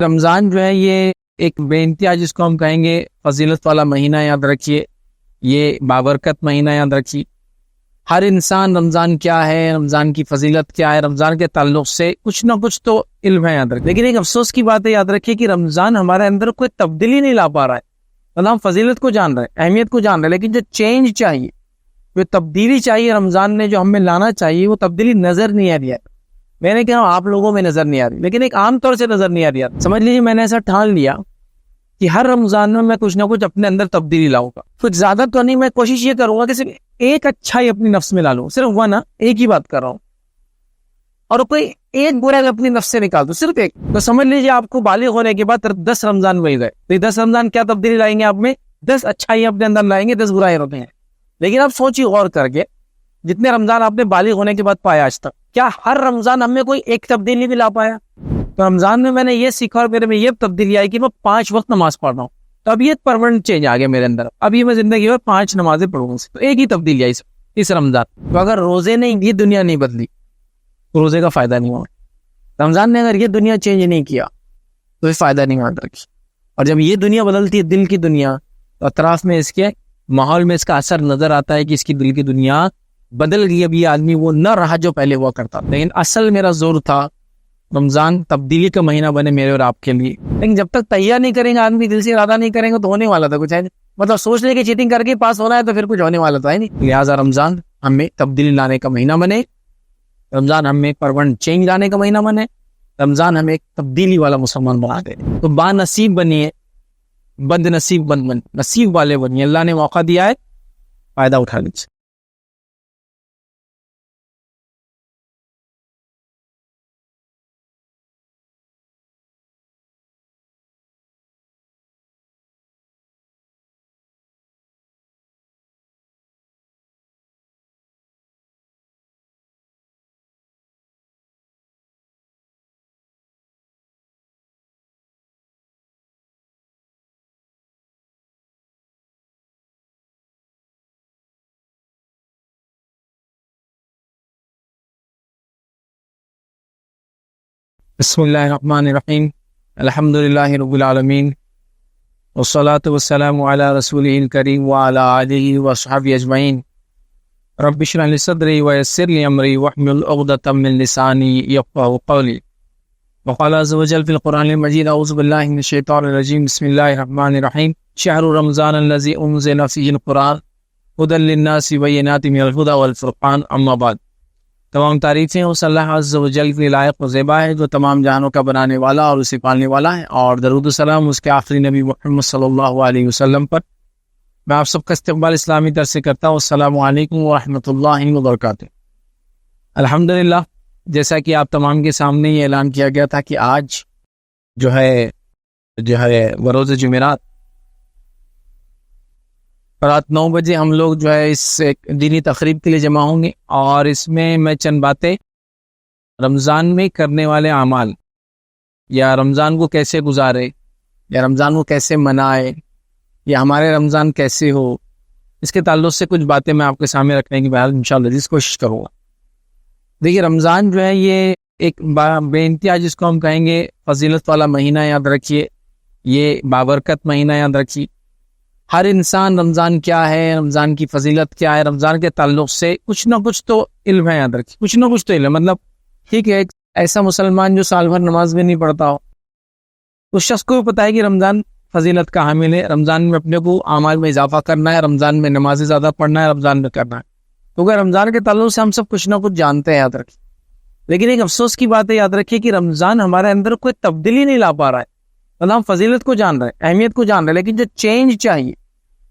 رمضان جو ہے یہ ایک بے انتہا جس کو ہم کہیں گے فضیلت والا مہینہ، یاد رکھیے یہ بابرکت مہینہ، یاد رکھیے ہر انسان رمضان کیا ہے، رمضان کی فضیلت کیا ہے، رمضان کے تعلق سے کچھ نہ کچھ تو علم ہے، یاد رکھیں۔ لیکن ایک افسوس کی بات ہے، یاد رکھیے کہ رمضان ہمارے اندر کوئی تبدیلی نہیں لا پا رہا ہے۔ مطلب ہم فضیلت کو جان رہے ہیں، اہمیت کو جان رہے ہیں، لیکن جو چینج چاہیے، جو تبدیلی چاہیے رمضان نے جو ہمیں لانا چاہیے، وہ تبدیلی نظر نہیں آ رہی ہے۔ میں نے کہا آپ لوگوں میں نظر نہیں آ رہی، لیکن ایک عام طور سے نظر نہیں آ رہی ہے۔ سمجھ لیجیے میں نے ایسا ٹھان لیا کہ ہر رمضان میں کوچھ نہ کچھ اپنے اندر تبدیلی لاؤں گا۔ کچھ زیادہ تو نہیں، میں کوشش یہ کروں گا کہ صرف ایک اچھائی اپنی نفس میں لا لوں، صرف وہ نا، ایک ہی بات کر رہا ہوں، اور کوئی ایک برا اپنی نفس سے نکال دوں، صرف ایک۔ تو سمجھ لیجیے آپ کو بالغ ہونے کے بعد 10 رمضان وہی گئے، تو 10 رمضان کیا تبدیلی لائیں گے آپ میں؟ 10 اچھائی اپنے اندر لائیں گے، 10 برائے ہوتے ہیں۔ لیکن آپ سوچیے غور کر کے، جتنے رمضان آپ نے بالغ ہونے کے بعد پایا آج تک، کیا ہر رمضان ہم میں کوئی ایک تبدیلی بھی لا پایا؟ تو رمضان میں نے یہ سیکھا اور میرے میں یہ تبدیلی آئی کہ میں 5 وقت نماز پڑھ رہا ہوں۔ تو اب یہ پرماننٹ چینج آ گیا میرے اندر، اب یہ میں زندگی میں 5 نمازیں پڑھوں گا، تو ایک ہی تبدیلی آئی اس رمضان۔ تو اگر روزے نے یہ دنیا نہیں بدلی تو روزے کا فائدہ نہیں ہوا۔ رمضان نے اگر یہ دنیا چینج نہیں کیا تو یہ فائدہ نہیں ہوا رکھی۔ اور جب یہ دنیا بدلتی ہے، دل کی دنیا، تو اطراف میں اس کے ماحول میں اس کا اثر نظر آتا ہے کہ اس کی دل کی دنیا بدل گئی، اب یہ آدمی وہ نہ رہا جو پہلے ہوا کرتا۔ لیکن اصل میرا زور تھا رمضان تبدیلی کا مہینہ بنے میرے اور آپ کے لیے، لیکن جب تک تیار نہیں کریں گے آدمی، دل سے ارادہ نہیں کریں گے تو ہونے والا تھا کچھ ہے نہیں۔ مطلب سوچ لے کہ چیٹنگ کر کے پاس ہونا ہے تو پھر کچھ ہونے والا تو ہے نہیں۔ لہٰذا رمضان ہمیں تبدیلی لانے کا مہینہ بنے، رمضان ہمیں پرماننٹ چینج لانے کا مہینہ بنے، رمضان ہمیں ایک تبدیلی والا مسلمان بنا دے۔ تو با نصیب بنیے، بد نصیب بن نصیب والے بنیے۔ اللہ نے موقع دیا ہے، فائدہ اٹھا لیجیے۔ بسم اللہ الرحمن الرحیم، الحمد للہ رب العالمین، والصلاة والسلام علی رسولہ الکریم وعلی آلہ وصحبہ اجمعین۔ رب اشرح لی صدری ویسر لی امری واحلل عقدۃ من لسانی یفقہوا قولی۔ وقال عز وجل فی القرآن المجید، اعوذ باللہ من الشیطان الرجیم، بسم اللہ الرحمن الرحیم۔ شہر رمضان الذی انزل فیہ القرآن ھدی للناس بینات من الھدی والفرقان، اما بعد۔ تمام تعریفیں اس اللہ عز و جل کی لائق و زیبا ہے جو تمام جہانوں کا بنانے والا اور اسے پالنے والا ہے، اور درود و سلام اس کے آخری نبی محمد صلی اللہ علیہ وسلم پر۔ میں آپ سب کا استقبال اسلامی طرف سے کرتا ہوں۔ السلام علیکم ورحمۃ اللہ وبرکاتہ۔ الحمدللہ، جیسا کہ آپ تمام کے سامنے یہ اعلان کیا گیا تھا کہ آج جو ہے بروز جمعرات رات 9 بجے ہم لوگ جو ہے اس دینی تقریب کے لیے جمع ہوں گے، اور اس میں چند باتیں رمضان میں کرنے والے اعمال، یا رمضان کو کیسے گزارے، یا رمضان کو کیسے منائے، یا ہمارے رمضان کیسے ہو، اس کے تعلق سے کچھ باتیں میں آپ کے سامنے رکھنے کی بہرحال انشاءاللہ عزیز کوشش کروں گا۔ دیکھیے رمضان جو ہے یہ ایک بے انتہا جس کو ہم کہیں گے فضیلت والا مہینہ، یاد رکھیے یہ بابرکت مہینہ، یاد رکھیے ہر انسان رمضان کیا ہے، رمضان کی فضیلت کیا ہے، رمضان کے تعلق سے کچھ نہ کچھ تو علم ہے، یاد رکھیے کچھ نہ کچھ تو علم۔ مطلب ٹھیک ہے، ایک ایسا مسلمان جو سال بھر نماز بھی نہیں پڑھتا ہو، اس شخص کو بھی پتا ہے کہ رمضان فضیلت کا حامل ہے، رمضان میں اپنے کو اعمال میں اضافہ کرنا ہے، رمضان میں نمازیں زیادہ پڑھنا ہے، رمضان میں کرنا ہے۔ کیونکہ رمضان کے تعلق سے ہم سب کچھ نہ کچھ جانتے ہیں، یاد رکھیے۔ لیکن ایک افسوس کی بات ہے، یاد رکھیے کہ رمضان ہمارے اندر کوئی تبدیلی نہیں لا پا رہا ہے۔ مطلب ہم فضیلت کو جان رہے ہیں، اہمیت کو جان رہے ہیں، لیکن جو چینج چاہیے،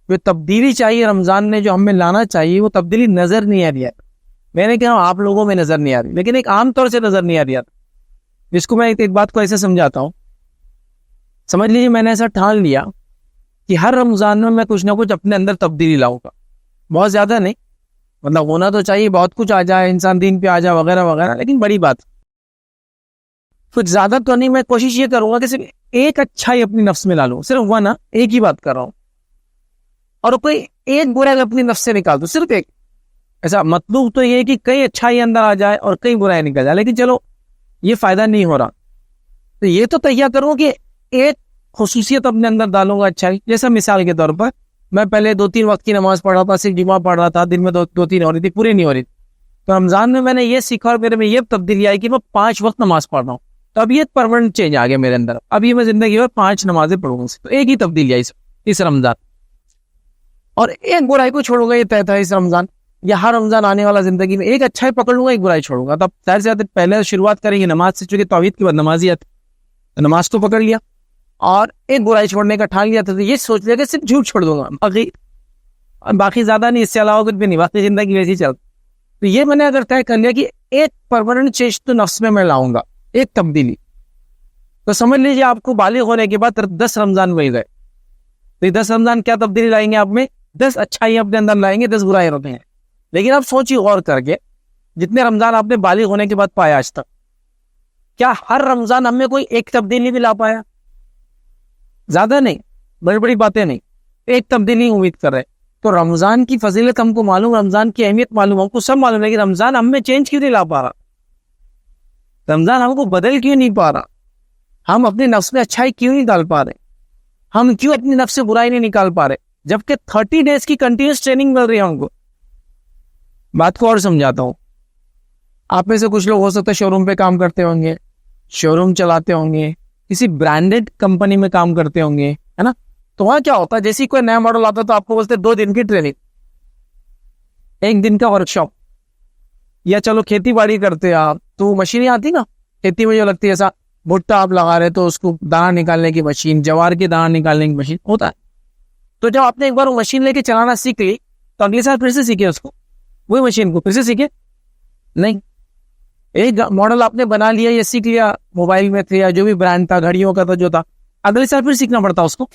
جو تبدیلی چاہیے رمضان نے جو ہمیں لانا چاہیے، وہ تبدیلی نظر نہیں آ رہی ہے۔ میں نے کہا آپ لوگوں میں نظر نہیں آ رہی، لیکن ایک عام طور سے نظر نہیں آ رہی ہے۔ جس کو میں ایک بات کو ایسے سمجھاتا ہوں، سمجھ لیجیے میں نے ایسا ٹھان لیا کہ ہر رمضان میں کچھ نہ کچھ اپنے اندر تبدیلی لاؤں گا، بہت زیادہ نہیں، مطلب ہونا تو چاہیے بہت کچھ آ جائے، انسان دین پہ آ جائے وغیرہ وغیرہ، لیکن بڑی بات کچھ زیادہ تو نہیں، میں کوشش یہ کروں گا کہ صرف ایک اچھائی اپنی نفس میں لا لوں، صرف وہ نا، ایک ہی بات کر رہا ہوں، اور کوئی ایک برا اپنی نفس سے نکال دو، صرف ایک۔ ایسا مطلوب تو یہ ہے کہ کئی اچھائی اندر آ جائے اور کئی برائی نکل جائے، لیکن چلو یہ فائدہ نہیں ہو رہا، تو یہ تو تیار کروں کہ ایک خصوصیت اپنے اندر ڈالوں گا اچھائی. جیسا مثال کے طور پر میں پہلے 2-3 وقت کی نماز پڑھ رہا تھا, صرف جمعہ پڑھ رہا تھا, دن میں 2-3 ہو رہی تھی, پوری نہیں ہو رہی تھی. تو رمضان میں نے یہ سیکھا اور میرے میں یہ تبدیلی آئی کہ میں 5 وقت نماز پڑھ رہا ہوں. تو اب یہ پرماننٹ چینج آ گیا میرے اندر. اب یہ میں زندگی میں 5 نمازیں پڑھوں گا. تو ایک ہی تبدیلی آئی اس رمضان. اور ایک برائی کو چھوڑوں گا, یہ طے تھا اس رمضان, یا ہر رمضان آنے والا زندگی میں ایک اچھائی پکڑ لوں گا, ایک برائی چھوڑوں گا. تب ظاہر سی بات ہے پہلے شروعات کریں گے نماز سے, چونکہ توحید کے بعد نمازی آتی, نماز تو پکڑ لیا اور ایک برائی چھوڑنے کا ٹھان لیا تھا. تو یہ سوچ لیا کہ صرف جھوٹ چھوڑ دوں گا, باقی زیادہ نہیں, اس سے علاوہ کچھ بھی نہیں, باقی زندگی ویسی چلتی. تو یہ میں نے اگر طے کر لیا کہ ایک پرماننٹ چینج تو نفس میں لاؤں گا, ایک تبدیلی, تو سمجھ لیجیے آپ کو بالغ ہونے کے بعد 10 رمضان وہی گئے. تو یہ 10 رمضان کیا تبدیلی لائیں گے آپ میں؟ 10 اچھائی اپنے اندر لائیں گے, 10 برائی رہتے ہیں. لیکن آپ سوچیے غور کر کے, جتنے رمضان آپ نے بالغ ہونے کے بعد پایا آج تک, کیا ہر رمضان ہم میں کوئی ایک تبدیلی بھی لا پایا؟ زیادہ نہیں, بڑی بڑی باتیں نہیں, ایک تبدیلی امید کر رہے. تو رمضان کی فضیلت ہم کو معلوم, رمضان کی اہمیت معلوم, ہم کو سب معلوم ہے کہ رمضان ہم میں چینج کیوں نہیں لا پا رہا, رمضان ہم کو بدل کیوں نہیں پا رہا, ہم اپنے نفس میں اچھائی کیوں نہیں ڈال پا رہے, ہم کیوں اپنے نفس سے برائی نہیں نکال پا رہے, جبکہ 30 ڈیز کی کنٹینیوس ٹریننگ مل رہی ہے ہم کو. بات کو اور سمجھاتا ہوں. آپ میں سے کچھ لوگ ہو سکتا ہے شو روم پہ کام کرتے ہوں گے, شو روم چلاتے ہوں گے, کسی برانڈیڈ کمپنی میں کام کرتے ہوں گے, ہے نا. تو وہاں کیا ہوتا ہے, جیسے کوئی نیا ماڈل آتا ہے تو آپ کو بولتے 2 دن کی ٹریننگ, 1 دن کا ورک شاپ. یا چلو کھیتی باڑی کرتے آپ تو مشینیں آتی نا کھیتی میں جو لگتی ہے, ایسا بھٹا آپ لگا رہے تو اس کو دانا نکالنے کی مشین, جوار کے دانا نکالنے کی مشین ہوتا ہے. تو جب آپ نے ایک بار وہ مشین لے کے چلانا سیکھ لی تو اگلے سال پھر سے سیکھے اس کو, وہی مشین کو پھر سے سیکھے نہیں. ایک ماڈل آپ نے بنا لیا یا سیکھ لیا, موبائل میں تھے یا جو بھی برانڈ تھا, گھڑیوں کا تھا, جو تھا, اگلے سال پھر سیکھنا پڑتا اس کو.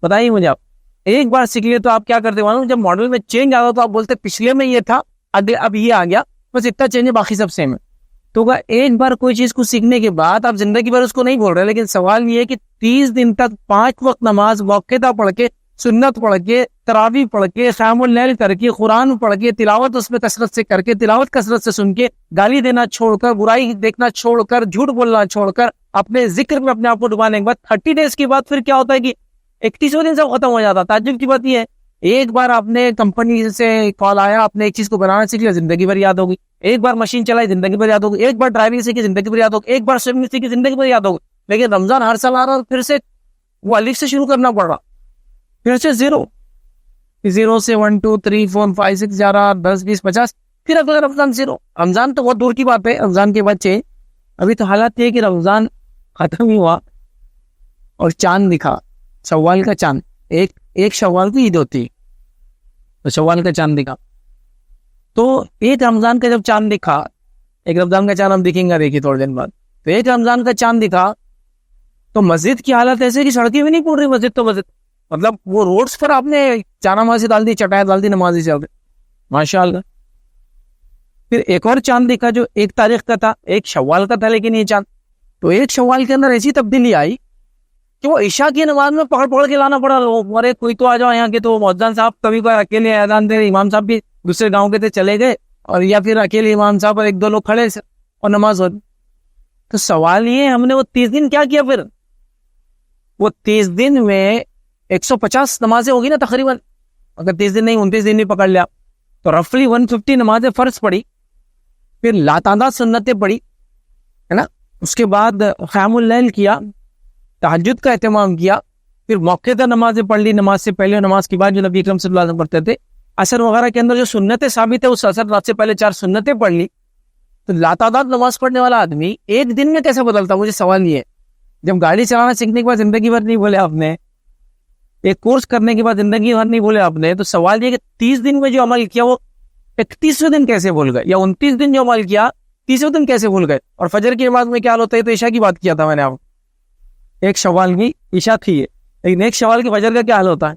بتائیے مجھے, آپ ایک بار سیکھ لیے تو آپ کیا کرتے معلوم, جب ماڈل میں چینج آتا تو آپ بولتے پچھلے میں یہ تھا, اب یہ آ گیا, بس اتنا چینج ہے, باقی سب سیم ہے. تو ایک بار کوئی چیز کو سیکھنے کے بعد آپ زندگی بھر اس کو نہیں بول رہے. لیکن سوال یہ ہے کہ 30 دن تک 5 وقت نماز باقاعدہ پڑھ کے, سنت پڑھ کے, تراویح پڑھ کے, قیام اللیل کر کے, قرآن پڑھ کے, تلاوت اس میں کثرت سے کر کے, تلاوت کثرت سے سن کے, گالی دینا چھوڑ کر, برائی دیکھنا چھوڑ کر, جھوٹ بولنا چھوڑ کر, اپنے ذکر میں اپنے آپ کو ڈبانے کے بعد 30 ڈیز کے بعد پھر کیا ہوتا ہے کہ 31ویں دن سب ختم ہو جاتا. تعجب کی بات یہ ہے, ایک بار آپ نے کمپنی سے کال آیا, آپ نے ایک چیز کو بنانا سیکھ لیا, زندگی بھر یاد ہوگی. ایک بار مشین چلائی, زندگی بھر یاد ہوگی. ایک بار ڈرائیونگ سیکھی, زندگی بھر یاد ہوگی. ایک بار سوئمنگ سیکھی, زندگی بھر یاد ہوگی. لیکن رمضان ہر سال آ رہا, پھر سے وہ الف سے شروع کرنا پڑ رہا, پھر سے 0 سے 1 2 3 4 5 6 جا رہا, 10 20 50, پھر اگلا رمضان 0. رمضان تو بہت دور کی بات ہے, رمضان کے بچے ابھی تو حالات یہ ہے کہ رمضان ختم ہی ہوا اور چاند دکھا, شوال کا چاند. ایک شوال کو عید ہوتی ہے, تو شوال کا چاند دکھا. تو ایک رمضان کا جب چاند دکھا, ایک رمضان کا چاند ہم دکھیں گا, دیکھیے تھوڑے دن بعد. تو ایک رمضان کا چاند دکھا تو مسجد کی حالت ایسے کہ سڑکیں بھی نہیں پڑ رہی, مسجد تو مسجد, مطلب وہ روڈز پر آپ نے جانمازی ڈال دی, چٹائی ڈال دی, نمازی چل رہی, ماشاء اللہ. پھر ایک اور چاند دکھا جو 1 تاریخ کا تھا, ایک شوال کا تھا, لیکن یہ چاند. تو ایک شوال کے اندر ایسی تبدیلی آئی کہ وہ عشاء کی نماز میں پکڑ کے لانا پڑا. ارے کوئی تو آ جاؤ یہاں کے. تو مؤذن صاحب کبھی کوئی اکیلے اذان دے رہے, امام صاحب بھی دوسرے گاؤں کے تھے, چلے گئے, اور یا پھر اکیلے امام صاحب اور 1-2 لوگ کھڑے اور نماز ہو. تو سوال یہ, ہم نے وہ 30 دن کیا کیا؟ پھر وہ 30 دن میں 150 نمازیں ہوگی نا تقریباً, اگر 30 دن نہیں 29 دن بھی پکڑ لیا تو رفلی 150 نمازیں فرض پڑی, پھر لاتعداد سنتیں پڑی, ہے نا. اس کے بعد قیام اللیل کیا, تہجد کا اہتمام کیا, پھر موقع نمازیں پڑھ لی, نماز سے پہلے نماز کے بعد جو نبی اکرم صلی اللہ علیہ وسلم پڑھتے تھے. اثر وغیرہ کے اندر جو سنتیں ثابت ہے, اس اثر رات سے پہلے 4 سنتیں پڑھ لی. تو لاتعداد نماز پڑھنے والا آدمی ایک دن میں کیسے بدلتا؟ مجھے سوال یہ ہے. جب گاڑی چلانا سیکھنے کے بعد زندگی بھر نہیں بولے آپ نے, ایک کورس کرنے کے بعد زندگی بھر نہیں بولے آپ نے, تو سوال یہ کہ 30 دن میں جو عمل کیا وہ 31ویں دن کیسے بھول گئے, یا 29 دن جو عمل کیا 30ویں دن کیسے بھول گئے. اور فجر کی نماز میں کیا حال ہوتا ہے؟ تو عشاء کی بات کیا تھا میں نے آپ. ایک شوال کی عشاء تھی ہے, لیکن ایک شوال کے فجر کا کیا حال ہوتا ہے؟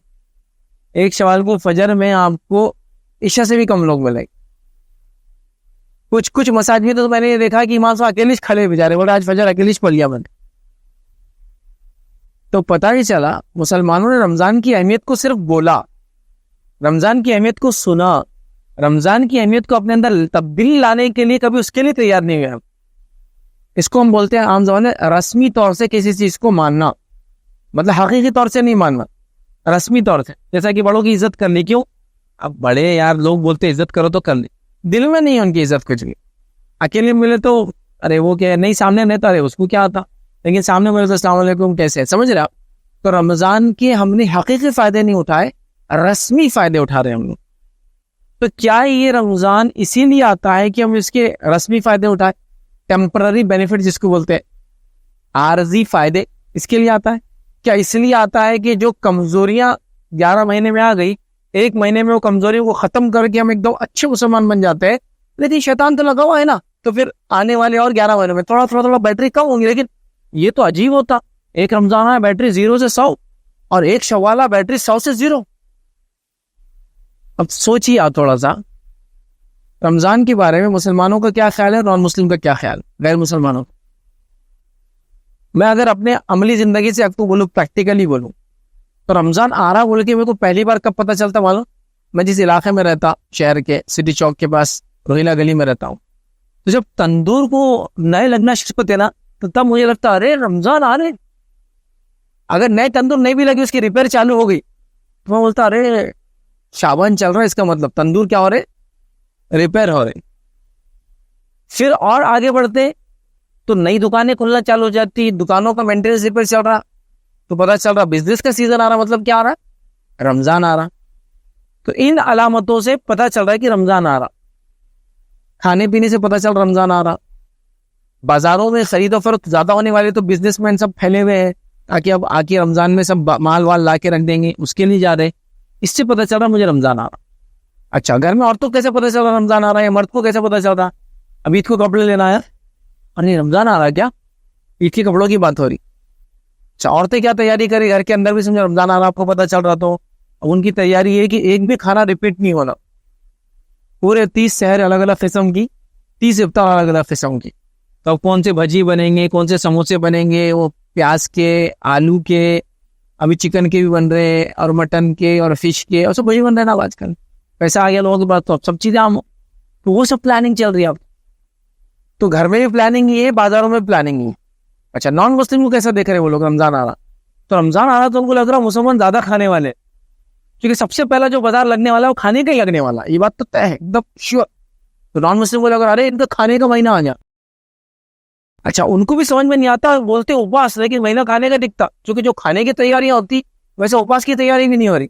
ایک شوال کو فجر میں آپ کو عشاء سے بھی کم لوگ ملے. کچھ مساجد میں تو میں نے یہ دیکھا کہ امام صاحب اکیلے کھڑے بیچارے, بولے آج فجر اکیلے پڑھ لیا میں نے. تو پتہ ہی چلا مسلمانوں نے رمضان کی اہمیت کو صرف بولا, رمضان کی اہمیت کو سنا, رمضان کی اہمیت کو اپنے اندر تبدیلی لانے کے لیے کبھی اس کے لیے تیار نہیں ہوئے. اس کو ہم بولتے ہیں عام زبان میں رسمی طور سے کسی چیز کو ماننا، مطلب حقیقی طور سے نہیں ماننا، رسمی طور سے. جیسا کہ بڑوں کی عزت کرنی. کیوں؟ اب بڑے یار لوگ بولتے عزت کرو تو کر لی، دل میں نہیں ان کی عزت کچھ بھی. اکیلے ملے تو ارے وہ کیا نہیں، سامنے نہیں تو ارے اس کو کیا آتا، لیکن سامنے ملے تو السلام علیکم کیسے، سمجھ رہے آپ؟ تو رمضان کے ہم نے حقیقی فائدے نہیں اٹھائے، رسمی فائدے اٹھا رہے ہیں ہم لوگ. تو کیا یہ رمضان اسی لیے آتا ہے کہ ہم اس کے رسمی فائدے اٹھائے؟ ٹیمپرری بینیفٹ جس کو بولتے ہیں، عارضی فائدے، اس کے لیے آتا ہے؟ کیا اس لیے آتا ہے کہ جو کمزوریاں 11 مہینے میں آ گئی، 1 مہینے میں وہ کمزوریوں کو ختم کر کے ہم ایک دم اچھے مسلمان بن جاتے ہیں؟ لیکن شیطان تو لگا ہوا ہے نا، تو پھر آنے والے اور 11 مہینوں میں تھوڑا بیٹری کم ہوگی. لیکن یہ تو عجیب ہوتا، ایک رمضان ہے بیٹری 0 سے 100 اور ایک شوالہ بیٹری 100 سے 0. اب سوچیے آپ تھوڑا سا رمضان کے بارے میں مسلمانوں کا کیا خیال ہے، نان مسلم کا کیا خیال، غیر مسلمانوں کا. میں اگر اپنے عملی زندگی سے آپ کو بولوں، پریکٹیکلی بولوں، تو رمضان آ رہا بول کے میرے کو پہلی بار کب پتہ چلتا معلوم؟ میں جس علاقے میں رہتا، شہر کے سٹی چوک کے پاس روہیلا گلی میں رہتا ہوں، تو جب تندور کو نئے لگنا شروع ہوتے نا، تو تب مجھے لگتا ارے رمضان آ رہے. اگر نئے تندور نہیں بھی لگی، اس کی ریپیئر چالو ہو گئی، تو میں بولتا ارے شابان چل رہا ہے، اس کا مطلب تندور کیا ہو رہے، ریپیئر ہو رہے. پھر اور آگے بڑھتے تو نئی دکانیں کھلنا چالو ہو جاتی، دکانوں کا مینٹیننس ریپیئر چل رہا، تو پتہ چل رہا بزنس کا سیزن آ رہا. مطلب کیا آ رہا؟ رمضان آ رہا. تو ان علامتوں سے پتہ چل رہا ہے کہ رمضان آ رہا. کھانے پینے سے پتہ چل رہا رمضان آ رہا. بازاروں میں خرید و فروخت زیادہ ہونے والے تو بزنس مین سب پھیلے ہوئے ہیں، تاکہ اب آ کے رمضان میں سب مال وال لا کے رکھ دیں گے، اس کے لیے جا رہے. اس سے پتہ چل رہا مجھے رمضان آ رہا. اچھا، گھر میں عورتوں کو کیسے پتہ چل رہا رمضان آ رہا ہے؟ مرد کو کیسے پتہ چل رہا؟ اب عید کو کپڑے لینا ہے، ارے رمضان آ رہا ہے کیا، عید کے کپڑوں کی بات ہو رہی. اچھا، عورتیں کیا تیاری کری گھر کے اندر بھی، سمجھا رمضان آ رہا، آپ کو پتہ چل رہا. تو اب ان کی تیاری یہ کہ ایک بھی کھانا ریپیٹ نہیں ہونا، پورے 30 سحر الگ الگ قسم کی، 30 افطار الگ الگ قسم کی. تو کون سے بھجی بنیں گے، کون سے سموسے بنیں گے، وہ پیاز کے، آلو کے، ابھی چکن کے بھی بن رہے، اور مٹن کے اور فش کے، اور سب وہی بن رہے نا آج کل. پیسہ آ گیا لوگوں کے پاس تو اب سب چیزیں عام ہو، تو وہ سب پلاننگ چل رہی ہے اب. تو گھر میں بھی پلاننگ ہی ہے، بازاروں میں بھی پلاننگ ہی ہے. اچھا، نان مسلم کو کیسا دیکھ رہے وہ لوگ؟ رمضان آ رہا، تو رمضان آ رہا تو ان کو لگ رہا مسلمان زیادہ کھانے والے، کیونکہ سب سے پہلا جو بازار لگنے والا ہے وہ کھانے کا ہی لگنے والا، یہ بات تو طے ہے ایک دم شیور. تو نان مسلم کو لگ رہا ارے ان کا کھانے کا مہینہ آ گیا. اچھا، ان کو بھی سمجھ میں نہیں آتا، بولتے اپواس، لیکن مہینہ کھانے کا دکھتا، کیونکہ جو کھانے کی تیاریاں ہوتی ویسے اپواس کی تیاری بھی نہیں ہو رہی.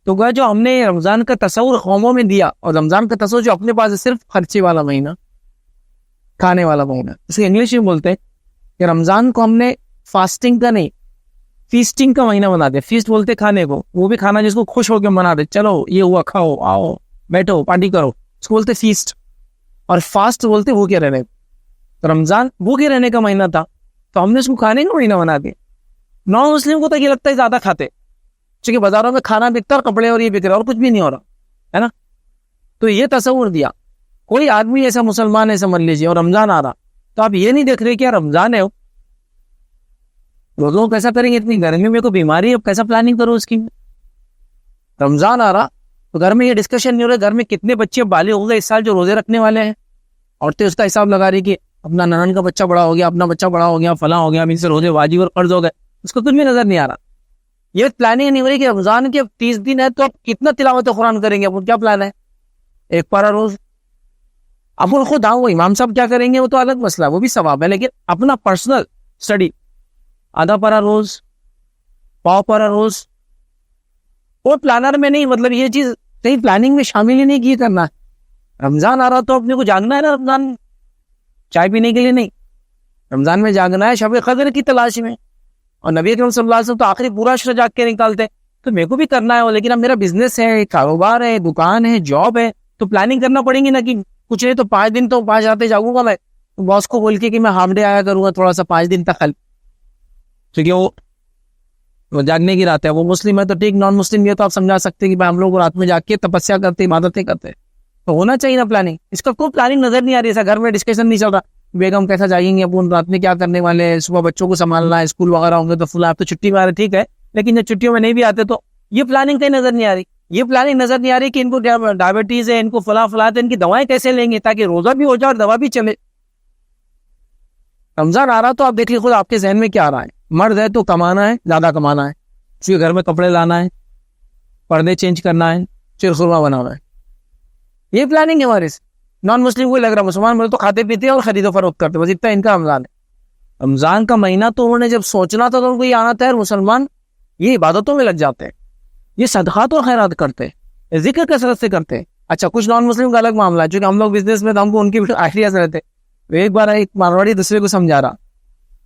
تو گویا جو ہم نے رمضان کا تصور قوموں میں دیا، اور رمضان کا تصور جو اپنے پاس ہے صرف خرچے والا مہینہ، کھانے والا مہینہ. اسے انگلش میں بولتے ہیں کہ رمضان کو ہم نے فاسٹنگ کا نہیں، فیسٹنگ کا مہینہ بنا دیا. فیسٹ بولتے کھانے کو، وہ بھی کھانا جس کو خوش ہو کے منا دے، چلو یہ ہوا، کھاؤ، آؤ بیٹھو پارٹی کرو، اس کو بولتے فیسٹ. اور فاسٹ بولتے بھوکے رہنے. تو رمضان بھوکے رہنے کا مہینہ تھا، تو ہم نے اس کو کھانے کا مہینہ بنا دیا. نان مسلم کو تو یہ لگتا ہے زیادہ کھاتے، کیونکہ بازاروں میں کھانا بکتا اور کپڑے اور یہ بک رہا اور کچھ بھی نہیں ہو رہا ہے نا. تو یہ تصور دیا. کوئی آدمی ایسا مسلمان ہے سمجھ لیجیے، اور رمضان آ رہا، تو آپ یہ نہیں دیکھ رہے کیا رمضان ہے، روزوں کیسا کریں گے، اتنی گرمی میں کوئی بیماری ہے، اب کیسا پلاننگ کرو اس کی. رمضان آ رہا تو گھر میں یہ ڈسکشن نہیں ہو رہا گھر میں کتنے بچے بالغ ہو گئے اس سال جو روزے رکھنے والے ہیں. عورتیں اس کا حساب لگا رہی کہ اپنا ننان کا بچہ بڑا ہو گیا، اپنا بچہ بڑا ہو گیا، فلاں ہو گیا، اب ان سے روزے واجب اور قرض ہو گئے، اس کو کچھ بھی نظر نہیں آ رہا. یہ پلاننگ نہیں ہو رہی کہ رمضان کے 30 دن ہے تو اب کتنا تلاوت قرآن کریں گے، اب کیا پلان ہے، 1 پارہ روز. اب وہ خود وہ امام صاحب کیا کریں گے وہ تو الگ مسئلہ، وہ بھی ثواب ہے، لیکن اپنا پرسنل اسٹڈی، آدھا پارہ روز، پاؤ پارہ روز، وہ پلانر میں نہیں، مطلب یہ چیز کہیں پلاننگ میں شامل ہی نہیں کی کرنا ہے. رمضان آ رہا تو اپنے کو جاگنا ہے نا، رمضان چائے پینے کے لیے نہیں، رمضان میں جاگنا ہے شب قدر کی تلاش میں. اور نبی اکرم صلی اللہ علیہ وسلم تو آخری پورا عشرہ جاگ کے نکالتے، تو میرے کو بھی کرنا ہے، لیکن اب میرا بزنس ہے، کاروبار ہے، دکان ہے، جاب ہے، تو پلاننگ کرنا پڑیں گی نا، کہ کچھ نہیں تو 5 دن تو 5 راتیں جاگوں گا میں، باس کو بول کے کہ میں ہاف ڈے آیا کروں گا تھوڑا سا 5 دن تک، کیونکہ وہ جاگنے کی رات ہے. وہ مسلم ہے تو ٹھیک، نان مسلم یہ تو آپ سمجھا سکتے کہ ہم لوگ رات میں جاگ کے تپسیا کرتے، عبادتیں کرتے، تو ہونا چاہیے نا پلاننگ. اس کا کوئی پلاننگ نظر نہیں آ رہی، ایسا گھر میں ڈسکشن نہیں چل رہا بیگم کیسا جائیں گے، اپن رات میں کیا کرنے والے ہیں، صبح بچوں کو سنبھالنا ہے، اسکول وغیرہ ہوں گے تو فلاں آپ تو چھٹی میں آ رہے، ٹھیک ہے، لیکن جب چھٹیوں میں نہیں بھی آتے تو یہ پلاننگ کہیں نظر نہیں آ رہی. یہ پلاننگ نظر نہیں آ رہی کہ ان کو ڈائبٹیز ہے، ان کو فلاں ہے، ان کی دوائیں کیسے لیں گے تاکہ روزہ بھی ہو جائے اور دوا بھی چلے. رمضان آ رہا تو آپ دیکھیے خود آپ کے ذہن میں کیا آ رہا ہے. مرد ہے تو کمانا ہے, زیادہ کمانا ہے, پھر گھر میں کپڑے لانا ہے, پردے چینج کرنا ہے, پھر خورما بنانا ہے. یہ پلاننگ ہے ہمارے سے. نان مسلم کو لگ رہا مسلمان ملے تو کھاتے پیتے اور خرید و فروخت کرتے, بس اتنا ان کا رمضان ہے. رمضان کا مہینہ تو انہوں نے جب سوچنا تھا تو ان کو یہ آنا تھا, مسلمان یہ عبادتوں میں لگ جاتے ہیں, یہ صدقات اور خیرات کرتے ہیں, ذکر کثرت سے کرتے ہیں. اچھا کچھ نان مسلم کا الگ معاملہ ہے, چونکہ ہم لوگ بزنس میں تو ہم کو ان کی آئیڈیاز رہتے. ایک بار ایک مارواڑی دوسرے کو سمجھا رہا,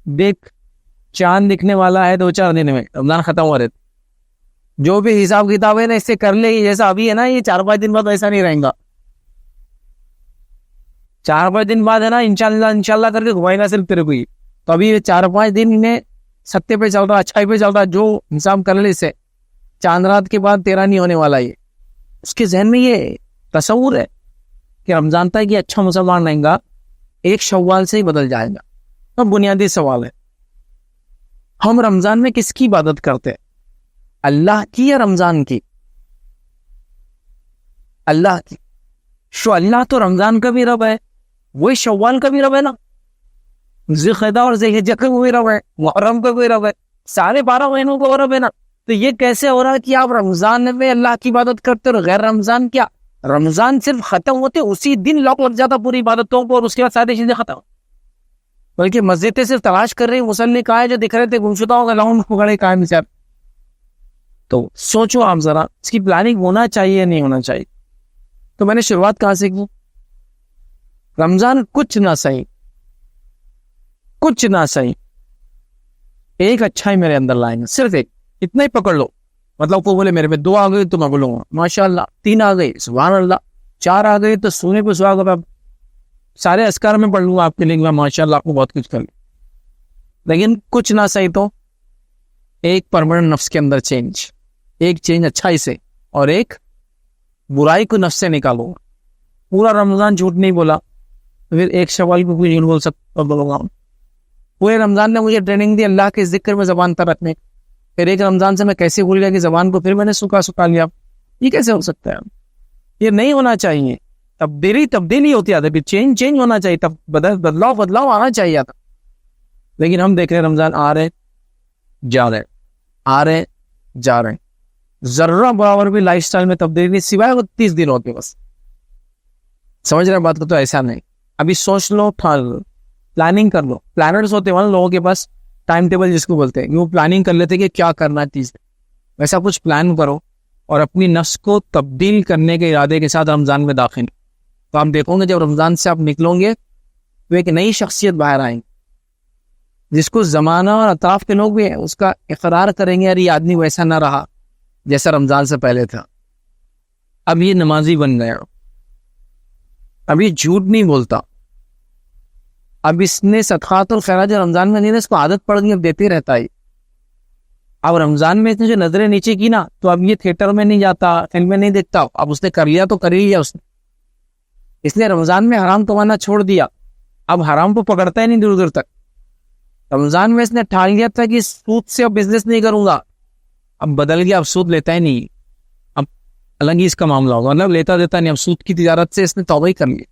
دیکھ چاند دکھنے والا ہے 2-4 دن میں, رمضان ختم ہو رہے تھے, جو بھی حساب کتاب ہے نا اس سے کر لے, جیسا ابھی ہے نا یہ 4-5 دن بعد ایسا نہیں رہیں گا. 4-5 دن بعد ہے نا انشاءاللہ کر کے گھمائے گا صرف تیرے کو ہی. تو ابھی 4-5 دن میں ستے پہ چل رہا, اچھائی پہ چل رہا, جو حساب کر لے اسے چاند رات کے بعد تیرا نہیں ہونے والا. یہ اس کے ذہن میں یہ تصور ہے کہ رمضان تک یہ اچھا مسلمان رہیں گا, 1 شوال سے ہی بدل جائے گا. تو بنیادی سوال ہے, ہم رمضان میں کس کی عبادت کرتے ہیں, اللہ کی یا رمضان کی؟ اللہ کی. شو اللہ تو رمضان کا بھی رب ہے, وہی شوال کا بھی رب ہے نا, ذوالقعدہ اور ذوالحجہ کا بھی رب ہے, محرم کا بھی رب ہے, سارے 12 مہینوں کا رب ہے نا. تو یہ کیسے ہو رہا ہے کہ آپ رمضان میں اللہ کی عبادت کرتے اور غیر رمضان کیا؟ رمضان صرف ختم ہوتے اسی دن لاک لگ جاتا پوری عبادتوں کو, اور اس کے بعد ساری چیزیں ختم. بلکہ مسجدیں صرف تلاش کر رہی, مسلح کہاں ہے جو دکھ رہے تھے گمشدہ ہو گئے, لاؤں پکڑے کہاں ہے سر. تو سوچو آپ ذرا, اس کی پلاننگ ہونا چاہیے یا نہیں ہونا چاہیے. تو میں نے شروعات کہاں سے کی؟ رمضان کچھ نہ صحیح, کچھ نہ صحیح, ایک اچھائی میرے اندر لائیں گے, صرف ایک, اتنا ہی پکڑ لو. مطلب وہ بولے میرے میں 2 آ گئی تو میں بولوں گا ماشاء اللہ, 3 آ گئی سبحان اللہ, 4 آ گئی تو سونے پہ سہاگا, سارے اذکار میں پڑھ لوں گا آپ کے لیے, میں ماشاء اللہ آپ کو بہت کچھ کر لوں. لیکن کچھ نہ صحیح تو ایک پرماننٹ نفس کے اندر چینج, ایک چینج اچھائی سے, اور ایک برائی کو نفس سے نکالو. پورا رمضان جھوٹ نہیں بولا, پھر 1 شوال کو کوئی جھوٹ بول سکتا بولوں گا. پورے رمضان نے مجھے ٹریننگ دی اللہ کے ذکر میں زبان پر رکھنے, پھر ایک رمضان سے میں کیسے بھول گیا کہ زبان کو پھر میں نے سکھا لیا. یہ کیسے ہو سکتا ہے؟ یہ نہیں ہونا چاہیے. تبدیلی ہوتی ہے, پھر چینج ہونا چاہیے, تب بدلاؤ آنا چاہیے تھا. لیکن ہم دیکھ رہے رمضان آ رہے جا رہے, آ رہے جا رہے, ذرہ برابر بھی لائف سٹائل میں تبدیلی نہیں, سوائے وہ 30 دن ہوتے بس. سمجھ رہے بات کو؟ تو ایسا نہیں. ابھی سوچ لو, پلاننگ کر لو. پلانرز ہوتے ہیں لوگوں کے پاس, ٹائم ٹیبل جس کو بولتے ہیں, وہ پلاننگ کر لیتے کہ کیا کرنا ہے 30 دن. ویسا کچھ پلان کرو اور اپنی نفس کو تبدیل کرنے کے ارادے کے ساتھ رمضان میں داخل. تو آپ دیکھو گے جب رمضان سے آپ نکلو گے تو ایک نئی شخصیت باہر آئیں گی, جس کو زمانہ اور اطراف کے لوگ بھی ہیں اس کا اقرار کریں گے یار یہ آدمی ویسا نہ رہا جیسا رمضان سے پہلے تھا. اب یہ نمازی بن گیا, اب یہ جھوٹ نہیں بولتا, اب اس نے صدقات اور خیرات جو رمضان میں نہیں, اس کو عادت پڑ گئی, اب دیتے رہتا ہے. اب رمضان میں اس نے جو نظریں نیچے کی نا, تو اب یہ تھیٹر میں نہیں جاتا, فلم میں نہیں دیکھتا. اب اس نے کر لیا تو کر ہی لیا اس نے رمضان میں حرام کمانا چھوڑ دیا, اب حرام کو پکڑتا ہی نہیں دور دور تک. رمضان میں اس نے ٹھان لیا تھا کہ سود سے اب بزنس نہیں کروں گا, اب بدل گیا, اب سود لیتا ہی نہیں. اب الگ ہی اس کا معاملہ ہوگا, مطلب لیتا دیتا نہیں, اب سود کی تجارت سے اس نے توبہ ہی کر لی.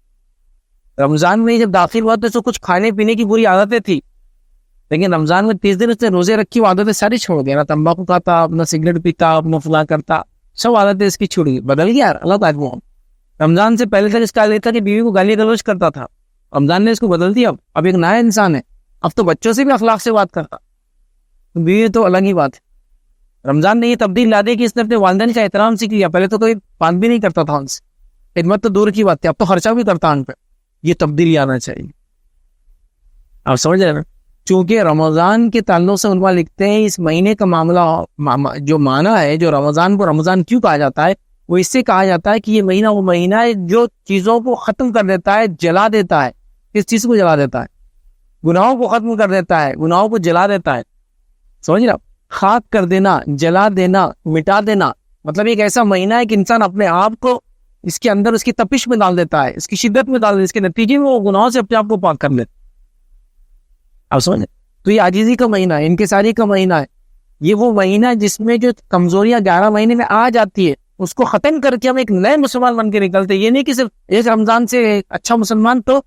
رمضان میں جب داخل ہوا تو اس کو کچھ کھانے پینے کی بری عادتیں تھی, لیکن رمضان میں 30 دن اس نے روزے رکھی, وہ عادتیں ساری چھوڑ دیا. نہ تمباکو کھاتا, نہ سگریٹ پیتا, نہ فلاں کرتا, سب عادتیں اس کی چھوڑ گئی, بدل گیا. اللہ تعالیٰ رمضان سے پہلے تک اس کا یہ تھا کہ بیوی کو گالی گلوچ کرتا تھا, رمضان نے اس کو بدل دیا. اب ایک نیا انسان ہے, اب تو بچوں سے بھی اخلاق سے بات کرتا, بیوی تو الگ ہی بات ہے. رمضان نے یہ تبدیل لا دی کہ اس نے اپنے والدین کا احترام سیکھ لیا. پہلے تو کوئی بات بھی نہیں کرتا تھا ان سے, خدمت تو دور کی بات تھی, اب تو خرچہ بھی کرتا ان پہ. یہ تبدیلی آنا چاہیے. آپ سمجھ رہے ہیں نا؟ چونکہ رمضان کے تعلق سے علماء لکھتے ہیں اس مہینے کا معاملہ جو معنی ہے, جو رمضان کو رمضان کیوں کہا جاتا ہے, وہ اس سے کہا جاتا ہے کہ یہ مہینہ وہ مہینہ ہے جو چیزوں کو ختم کر دیتا ہے, جلا دیتا ہے. کس چیز کو جلا دیتا ہے؟ گناہوں کو ختم کر دیتا ہے, گناہوں کو جلا دیتا ہے. سمجھ رہے آپ؟ خاک کر دینا, جلا دینا, مٹا دینا, مطلب ایک ایسا مہینہ ہے کہ انسان اپنے آپ کو اس کے اندر اس کی تپش میں ڈال دیتا ہے, اس کی شدت میں ڈال دیتا ہے, اس کے نتیجے میں وہ گناہوں سے اپنے آپ کو پاک کر لیتا. آپ سمجھ. تو یہ عاجزی کا مہینہ ہے, انکساری کا مہینہ ہے. یہ وہ مہینہ جس میں جو کمزوریاں 11 مہینے میں آ جاتی ہے اس کو ختم کر کے ہم ایک نئے مسلمان بن کے نکلتے. یہ نہیں کہ صرف ایک رمضان سے اچھا مسلمان, تو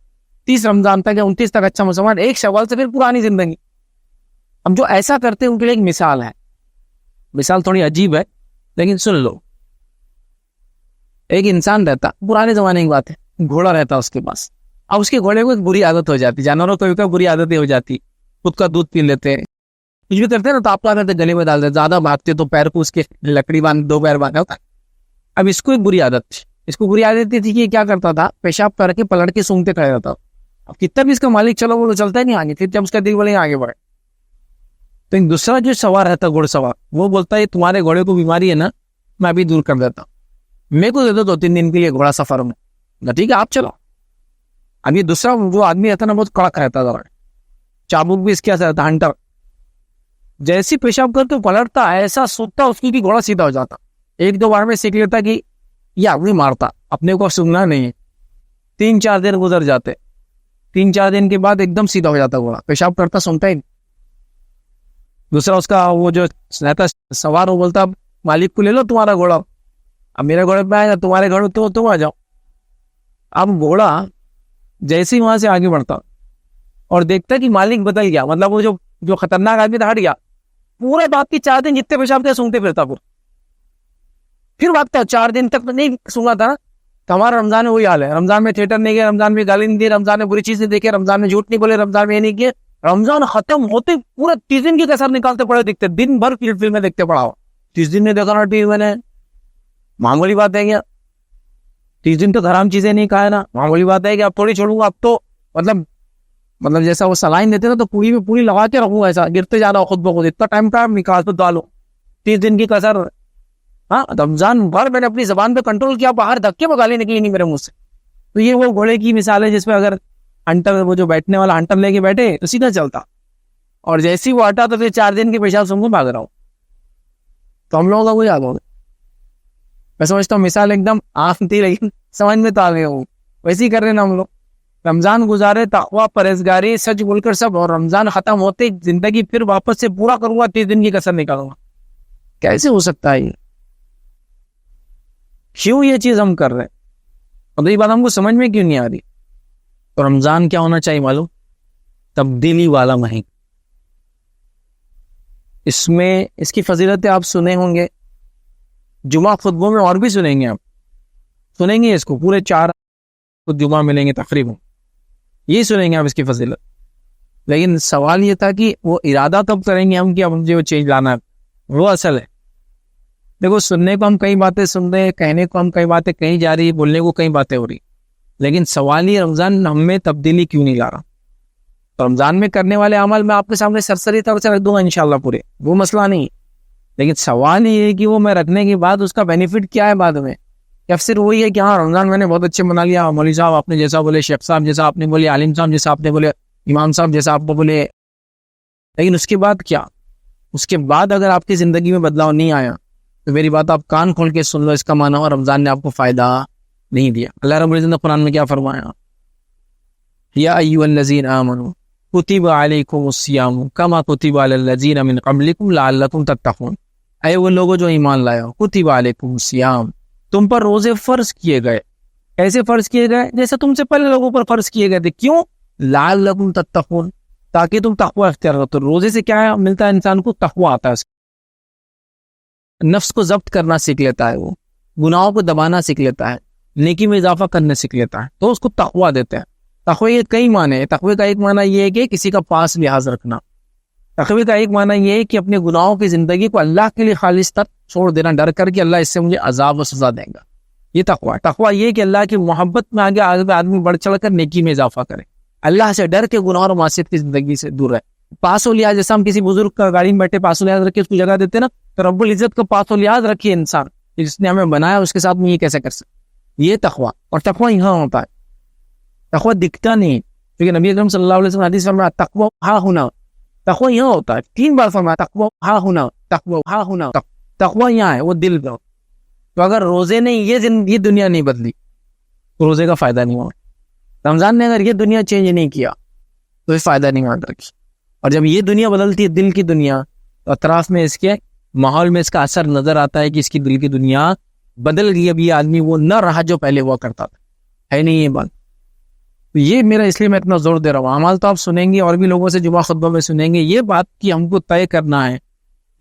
30 رمضان تک یا 29 تک اچھا مسلمان, ایک شوال سے پھر پرانی زندگی. اب جو ایسا کرتے ہیں ان کے لیے ایک مثال ہے, مثال تھوڑی عجیب ہے لیکن سن لو. ایک انسان رہتا, پرانے زمانے کی بات ہے, گھوڑا رہتا اس کے پاس. اب اس کے گھوڑے کو ایک بری عادت ہو جاتی, جانوروں کو بری عادتیں ہو جاتی, خود کا دودھ پی لیتے, کچھ بھی کرتے ہیں نا تو آپ کیا کرتے گلے میں ڈال دیتے, زیادہ بھاگتے تو پیر کو اس کے لکڑی باندھ, 2 پیر باندھا ہوتا. اب اس کو ایک بری عادت تھی, اس کو بری عادت تھی کہ کیا کرتا تھا, پیشاب کر کے پلٹ کے سونگتے کھڑا جاتا. اب کتنا بھی اس کا مالک چلو وہ چلتا ہی نہیں آگے, پھر جب اس کا دل بولے آگے بڑھے. تو ایک دوسرا جو سوار رہتا گھوڑ سوار, وہ بولتا ہے تمہارے گھوڑے کو بیماری ہے نا, میں ابھی دور کر دیتا ہوں, میرے کو دے دو 2-3 دن کے لیے گھوڑا سفر میں. ٹھیک ہے آپ چلو. اب یہ دوسرا جو آدمی رہتا نا بہت کڑک رہتا تھا, چابک بھی اس کے ساتھ رہتا, ہنٹر. جیسی پیشاب کرتے پلٹتا, ایسا سوکھتا اس کی بھی گھوڑا سیدھا ہو جاتا. 1-2 بار میں سیکھ لیتا کہ یہ آدمی مارتا, اپنے کو سننا نہیں ہے. 3-4 دن گزر جاتے, 3-4 دن کے بعد ایک دم سیدھا ہو جاتا گھوڑا, پیشاب کرتا سنتا ہی. دوسرا اس کا وہ جو رہتا سوار, وہ بولتا مالک کو لے لو تمہارا گھوڑا, اب میرے گھوڑے پہ آئے گا, تمہارے گھوڑے تو تم آ جاؤ. اب گھوڑا جیسے ہی وہاں سے آگے بڑھتا اور دیکھتا کہ مالک بدل گیا, مطلب وہ جو خطرناک آدمی تھا ہٹ گیا, پورے بات کی 4 دن جتنے پیشاب تھے سونگتے پھرتا, پھر بھاگتا. 4 دن تک نہیں سونگا تھا. تو ہمارا رمضان میں وہی حال ہے, رمضان میں تھیٹر نہیں گئے, رمضان میں گالی نہیں دی, رمضان میں بری چیزیں دیکھے, رمضان میں جھوٹ نہیں بولے, رمضان میں یہ نہیں کیے. رمضان ختم ہوتے پورے 30 دن کی کسر نکالتے پڑے دکھتے, دن بھر فلمیں دیکھتے پڑا ہو. 30 دن نے دیکھا نا ٹی وی میں نے, معمولی بات ہے کیا؟ 30 دن تو حرام چیزیں نہیں کھائے نا, معمولی بات ہے کہ اب تھوڑی چھوڑوں گا, اب تو مطلب جیسا وہ سلائن دیتے نا تو پوری میں پوری لگا کے رکھوں گا, ایسا گرتے جا رہا خود بخود, اتنا ٹائم نکال تو ڈالو. 30 دن کی کسر. ہاں رمضان بھر میں نے اپنی زبان پہ کنٹرول کیا, باہر دھکے میں گالی نکلی نہیں میرے منہ سے. تو یہ وہ گھوڑے کی مثال ہے جس پہ اگر ہنٹر, وہ جو بیٹھنے والا ہنٹر لے کے بیٹھے تو سیدھا چلتا, اور جیسے ہی وہ ہٹا تو پھر 4 دن کے پیشاب سنگو بھاگ رہا ہوں. تو ہم لوگوں کا وہی حال ہوگا. میں سمجھتا ہوں مثال ایک دم آم تھی لیکن سمجھ میں تو آ گئے ہوں. ویسے ہی کر رہے نا ہم لوگ, رمضان گزارے تقویٰ پرہیزگاری سچ بول کر سب, اور رمضان ختم ہوتے زندگی پھر واپس سے پورا کروں گا, 30 دن کی کسر نکالوں گا. کیسے ہو سکتا ہے یہ؟ کیوں یہ چیز ہم کر رہے ہیں؟ اور یہ بات ہم کو سمجھ میں کیوں نہیں آ رہی؟ تو رمضان کیا ہونا چاہیے معلوم؟ تبدیلی والا مہینہ. اس میں اس کی فضیلتیں آپ سنے ہوں گے, جمعہ خطبوں میں اور بھی سنیں گے, آپ سنیں گے اس کو, پورے 4 جمعہ ملیں گے تقریباً, یہی سنیں گے آپ اس کی فضیلت. لیکن سوال یہ تھا کہ وہ ارادہ کب کریں گے ہم کہ اب مجھے وہ چینج لانا ہے, وہ اصل ہے. دیکھو سننے کو ہم کئی باتیں سن رہے ہیں, کہنے کو ہم کئی باتیں کہیں جا رہی, بولنے کو کئی باتیں ہو رہی, لیکن سوال یہ رمضان ہم میں تبدیلی کیوں نہیں لا رہا؟ تو رمضان میں کرنے والے عمل میں آپ کے سامنے سرسری طور سے رکھ دوں گا انشاءاللہ پورے, وہ مسئلہ نہیں. لیکن سوال یہ ہے کہ وہ میں رکھنے کے بعد اس کا بینیفٹ کیا ہے بعد میں, یا صرف وہی ہے کہ ہاں رمضان میں نے بہت اچھے بنا لیا, مولوی صاحب آپ نے جیسا بولے, شیخ صاحب جیسا آپ نے بولے, عالم صاحب جیسا آپ نے بولے, امام صاحب جیسا آپ کو بولے, لیکن اس کے بعد کیا؟ اس کے بعد اگر آپ کی زندگی میں بدلاؤ نہیں آیا تو میری بات آپ کان کھول کے سن لو, اس کا معنی ہوا رمضان نے آپ کو فائدہ نہیں دیا. اللہ رب العزت نے قرآن میں کیا فرمایا؟ یا ایھا الذین آمنوا کتب علیکم الصیام کما کتب علی الذین من قبلکم لعلکم تتقون. اے وہ لوگوں جو ایمان لائے ہو, کتب علیکم الصیام, تم پر روزے فرض کیے گئے. ایسے فرض کیے گئے جیسے تم سے پہلے لوگوں پر فرض کیے گئے تھے. کیوں؟ لعلکم تتقون, تاکہ تم تقوی اختیار کرو. تو روزے سے کیا ملتا ہے انسان کو؟ تقوی آتا ہے, نفس کو ضبط کرنا سیکھ لیتا ہے, وہ گناہوں کو دبانا سیکھ لیتا ہے, نیکی میں اضافہ کرنا سیکھ لیتا ہے, تو اس کو تقوی دیتے ہیں. تقوی یہ کئی معنی ہے. تقوی کا ایک معنی یہ ہے کہ کسی کا پاس لحاظ رکھنا. تقوی کا ایک معنی یہ ہے کہ اپنے گناہوں کی زندگی کو اللہ کے لیے خالص تک چھوڑ دینا, ڈر کر کہ اللہ اس سے مجھے عذاب و سزا دیں گا. یہ تقوی. تقوی یہ کہ اللہ کی محبت میں آگے آدمی بڑھ چڑھ کر نیکی میں اضافہ کرے, اللہ سے ڈر کے گناہ اور معصیت کی زندگی سے دور رہے. پاس و لحاظ, جیسا ہم کسی بزرگ کا گاڑی میں بیٹھے پاس و لحاظ رکھے اس کو جگہ دیتے نا, تو رب العزت کا پاس و لحاظ رکھیے انسان, جس نے ہمیں بنایا اس کے ساتھ میں یہ کیسے کر سکتے. یہ تقوی. اور تقوی یہاں ہوتا ہے, تقوی دکھتا نہیں, کیونکہ نبی اکرم صلی اللہ علیہ وسلم حدیث فرمایا تقوی ہاں ہونا. تقوی یہاں ہوتا ہے, 3 بار فرمایا تقوی ہاں ہونا, تقوی ہاں ہونا. تقوی یہاں ہے, وہ دل میں. تو اگر روزے نے یہ دنیا نہیں بدلی تو روزے کا فائدہ نہیں ہوا. رمضان نے اگر یہ دنیا چینج نہیں کیا تو یہ فائدہ نہیں ہوا رکھی. اور جب یہ دنیا بدلتی ہے, دل کی دنیا, تو اطراف میں اس کے ماحول میں اس کا اثر نظر آتا ہے کہ اس کی دل کی دنیا بدل گئی. اب یہ آدمی وہ نہ رہا جو پہلے ہوا کرتا تھا, ہے نہیں یہ بات. تو یہ میرا اس لیے میں اتنا زور دے رہا ہوں. اعمال تو آپ سنیں گے اور بھی لوگوں سے جمعہ خطبہ میں سنیں گے. یہ بات کہ ہم کو طے کرنا ہے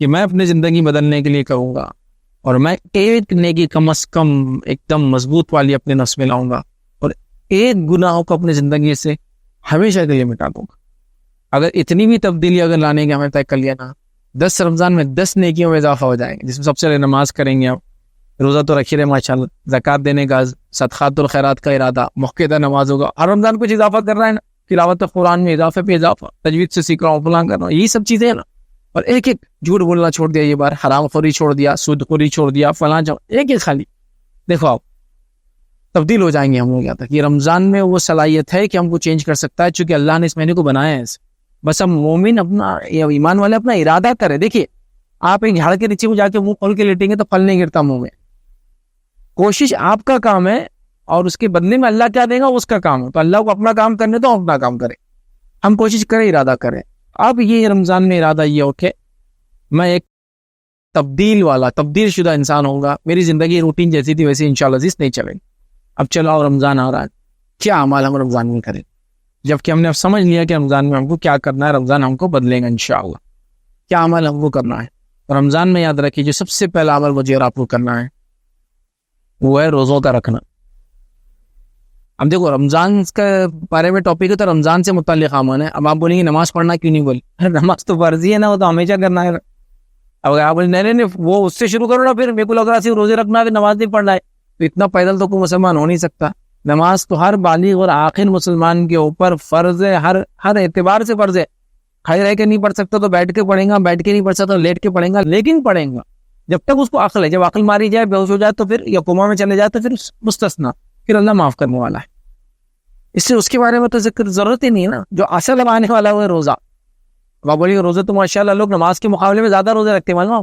کہ میں اپنی زندگی بدلنے کے لیے کروں گا اور میں ایک نیکی کم از کم ایک دم مضبوط والی اپنے نفس میں لاؤں گا اور ایک گناہوں کو اپنی زندگی سے ہمیشہ کے لیے مٹا دوں گا. اگر اتنی بھی تبدیلی اگر لانے کے ہمیں طے کر لیا نا, 10 رمضان میں 10 نیکیوں میں اضافہ ہو جائے گا, جس میں سب سے پہلے نماز کریں گے آپ, روزہ تو رکھیے ماشاء اللہ, زکوٰۃ دینے کا, صدقات الخیرات کا ارادہ, موقع نماز ہوگا. ہر رمضان کچھ اضافہ کر رہا ہے نا, تلاوت قرآن میں اضافے پہ اضافہ, تجوید سے سیکھ رہا ہوں, فلاں کر رہا ہوں, یہی سب چیزیں ہیں نا. اور ایک ایک جھوٹ بولنا چھوڑ دیا, یہ بار حرام خوری چھوڑ دیا, سود خوری چھوڑ دیا, فلاں ایک ایک خالی. دیکھو آپ تبدیل ہو جائیں گے ہم لوگ یہاں تک. یہ رمضان میں وہ صلاحیت ہے کہ ہم کو چینج کر سکتا ہے, چونکہ اللہ نے اس مہینے کو بنایا ہے. بس ہم مومن اپنا یا ایمان والے اپنا ارادہ کرے. دیکھیے آپ ایک جھاڑ کے نیچے کو جا کے منہ کھول کے لیٹیں گے تو پھل نہیں گرتا منہ میں. کوشش آپ کا کام ہے اور اس کے بدلے میں اللہ کیا دے گا اس کا کام ہے. تو اللہ کو اپنا کام کرنے تو اپنا کام کرے, ہم کوشش کریں, ارادہ کریں. اب یہ رمضان میں ارادہ یہ ہو کہ میں ایک تبدیل شدہ انسان ہوں گا. میری زندگی روٹین جیسی تھی ویسے انشاءاللہ عزیز نہیں چلے. اب چلو رمضان آ رہا ہے, کیا اعمال ہم رمضان میں کریں, جبکہ ہم نے اب سمجھ لیا کہ رمضان میں ہم کو کیا کرنا ہے. رمضان ہم کو بدلے گا انشاءاللہ. کیا عمل ہم کو کرنا ہے رمضان میں؟ یاد رکھیے جو سب سے پہلا عمل مجھے اور آپ کو کرنا ہے وہ ہے روزوں کا رکھنا. اب دیکھو رمضان کے بارے میں ٹاپک ہے تو رمضان سے متعلق عمل ہے. اب آپ بولیں گے نماز پڑھنا کیوں نہیں بولے؟ نماز تو فرضی ہے نا, وہ تو ہمیشہ کرنا ہے. اب اگر آپ بولیں نہیں وہ اس سے شروع کرو نا, پھر میرے کو لگ رہا ہے روزے رکھنا ہے نماز نہیں پڑھنا ہے, تو اتنا پیدل تو کوئی مسلمان ہو نہیں سکتا. نماز تو ہر بالغ اور عاقل مسلمان کے اوپر فرض ہے, ہر اعتبار سے فرض ہے. کھڑے رہ کے نہیں پڑھ سکتا تو بیٹھ کے پڑھیں گا, بیٹھ کے نہیں پڑھ سکتا تو لیٹ کے پڑھیں گا, لیکن پڑھیں گا جب تک اس کو عقل ہے. جب عقل ماری جائے, بے ہوش ہو جائے تو پھر یا کوما میں چلے جائے تو پھر مستثنا, پھر اللہ معاف کرنے والا ہے. اس سے اس کے بارے میں تو ذکر ضرورت ہی نہیں ہے نا. جو اصل آنے والا وہ ہے روزہ. آپ بولیے روزے تو ماشاءاللہ لوگ نماز کے مقابلے میں زیادہ روزے رکھتے ہیں. معلوم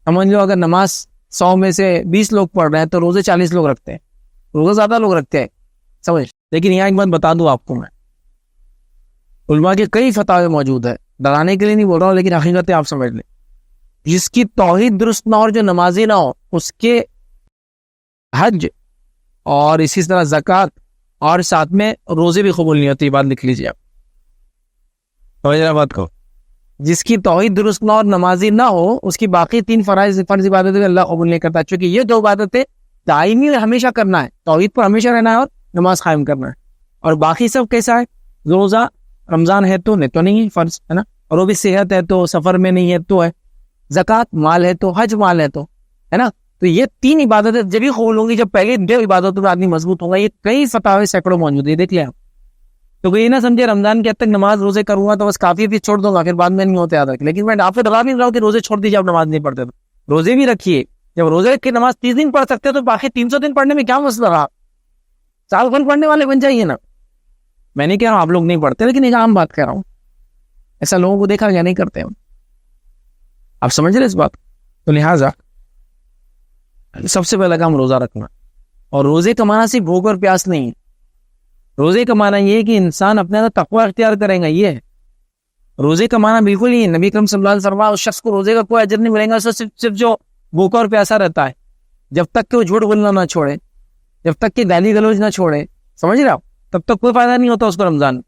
سمجھ لو اگر نماز 100 میں سے 20 لوگ پڑھ رہے ہیں تو روزے 40 لوگ رکھتے ہیں. روزہ زیادہ لوگ رکھتے ہیں سمجھ. لیکن یہاں ایک بات بتا دوں آپ کو, میں علماء کے کئی فتاوے موجود ہے, ڈرانے کے لیے نہیں بول رہا ہوں لیکن حقیقت آپ سمجھ لیں. جس کی توحید درست نہ ہو اور جو نمازی نہ ہو, اس کے حج اور اسی طرح زکوٰۃ اور ساتھ میں روزے بھی قبول نہیں ہوتے. یہ بات لکھ لیجیے آپ, سمجھ رہے بات کو. جس کی توحید درست نہ ہو اور نمازی نہ ہو, اس کی باقی 3 فرض عبادتیں اللہ قبول نہیں کرتا, چونکہ یہ 2 عبادتیں دائمی ہمیشہ کرنا ہے, توحید پر ہمیشہ رہنا ہے اور نماز قائم کرنا ہے. اور باقی سب کیسا ہے؟ روزہ رمضان ہے تو نہیں فرض ہے نا, اور وہ بھی صحت ہے تو, سفر میں نہیں ہے تو ہے, زکوٰۃ مال ہے تو, حج مال ہے تو ہے نا. تو یہ 3 عبادتیں جب ہی قبول ہوں گی جب پہلے 2 عبادتوں میں آدمی مضبوط ہوگا. یہ کئی فتاوے سینکڑوں موجود ہے, دیکھ لیں آپ. تو یہ نہ سمجھے رمضان کے حد تک نماز روزے کروں گا تو بس کافی پھر چھوڑ دوں گا, پھر بعد میں نہیں ہوتے یاد رکھ. لیکن میں آپ سے ڈرا نہیں رہا ہوں کہ روزے چھوڑ دیجیے, آپ نماز نہیں پڑھتے تو روزے بھی رکھیے. جب روزے کی نماز 30 دن پڑھ سکتے تو باقی 300 دن پڑھنے میں کیا مسئلہ رہا؟ سال بھر پڑھنے والے بن جائیے نا. میں نہیں کہہ رہا ہوں آپ لوگ نہیں پڑھتے, لیکن ایک عام بات کہہ رہا ہوں, ایسا لوگوں کو دیکھا گیا نہیں کرتے ہم. آپ سمجھ رہے اس بات. تو لہٰذا سب سے پہلا کام روزہ رکھنا. اور روزے کا معنی صرف بھوک اور پیاس نہیں ہے. روزے کا معنی یہ ہے کہ انسان اپنے اندر تقوی اختیار کرے گا. یہ ہے روزے کا معنی. بالکل ہی نبی کریم صلی اللہ علیہ وسلم, اس شخص کو روزے کا کوئی اجر نہیں ملے گا صرف جو بھوکا اور پیاسا رہتا ہے, جب تک کہ وہ جھوٹ بولنا نہ چھوڑے, جب تک کہ گالی گلوچ نہ چھوڑے, سمجھ رہے آپ, تب تک کوئی فائدہ نہیں ہوتا اس کو رمضان.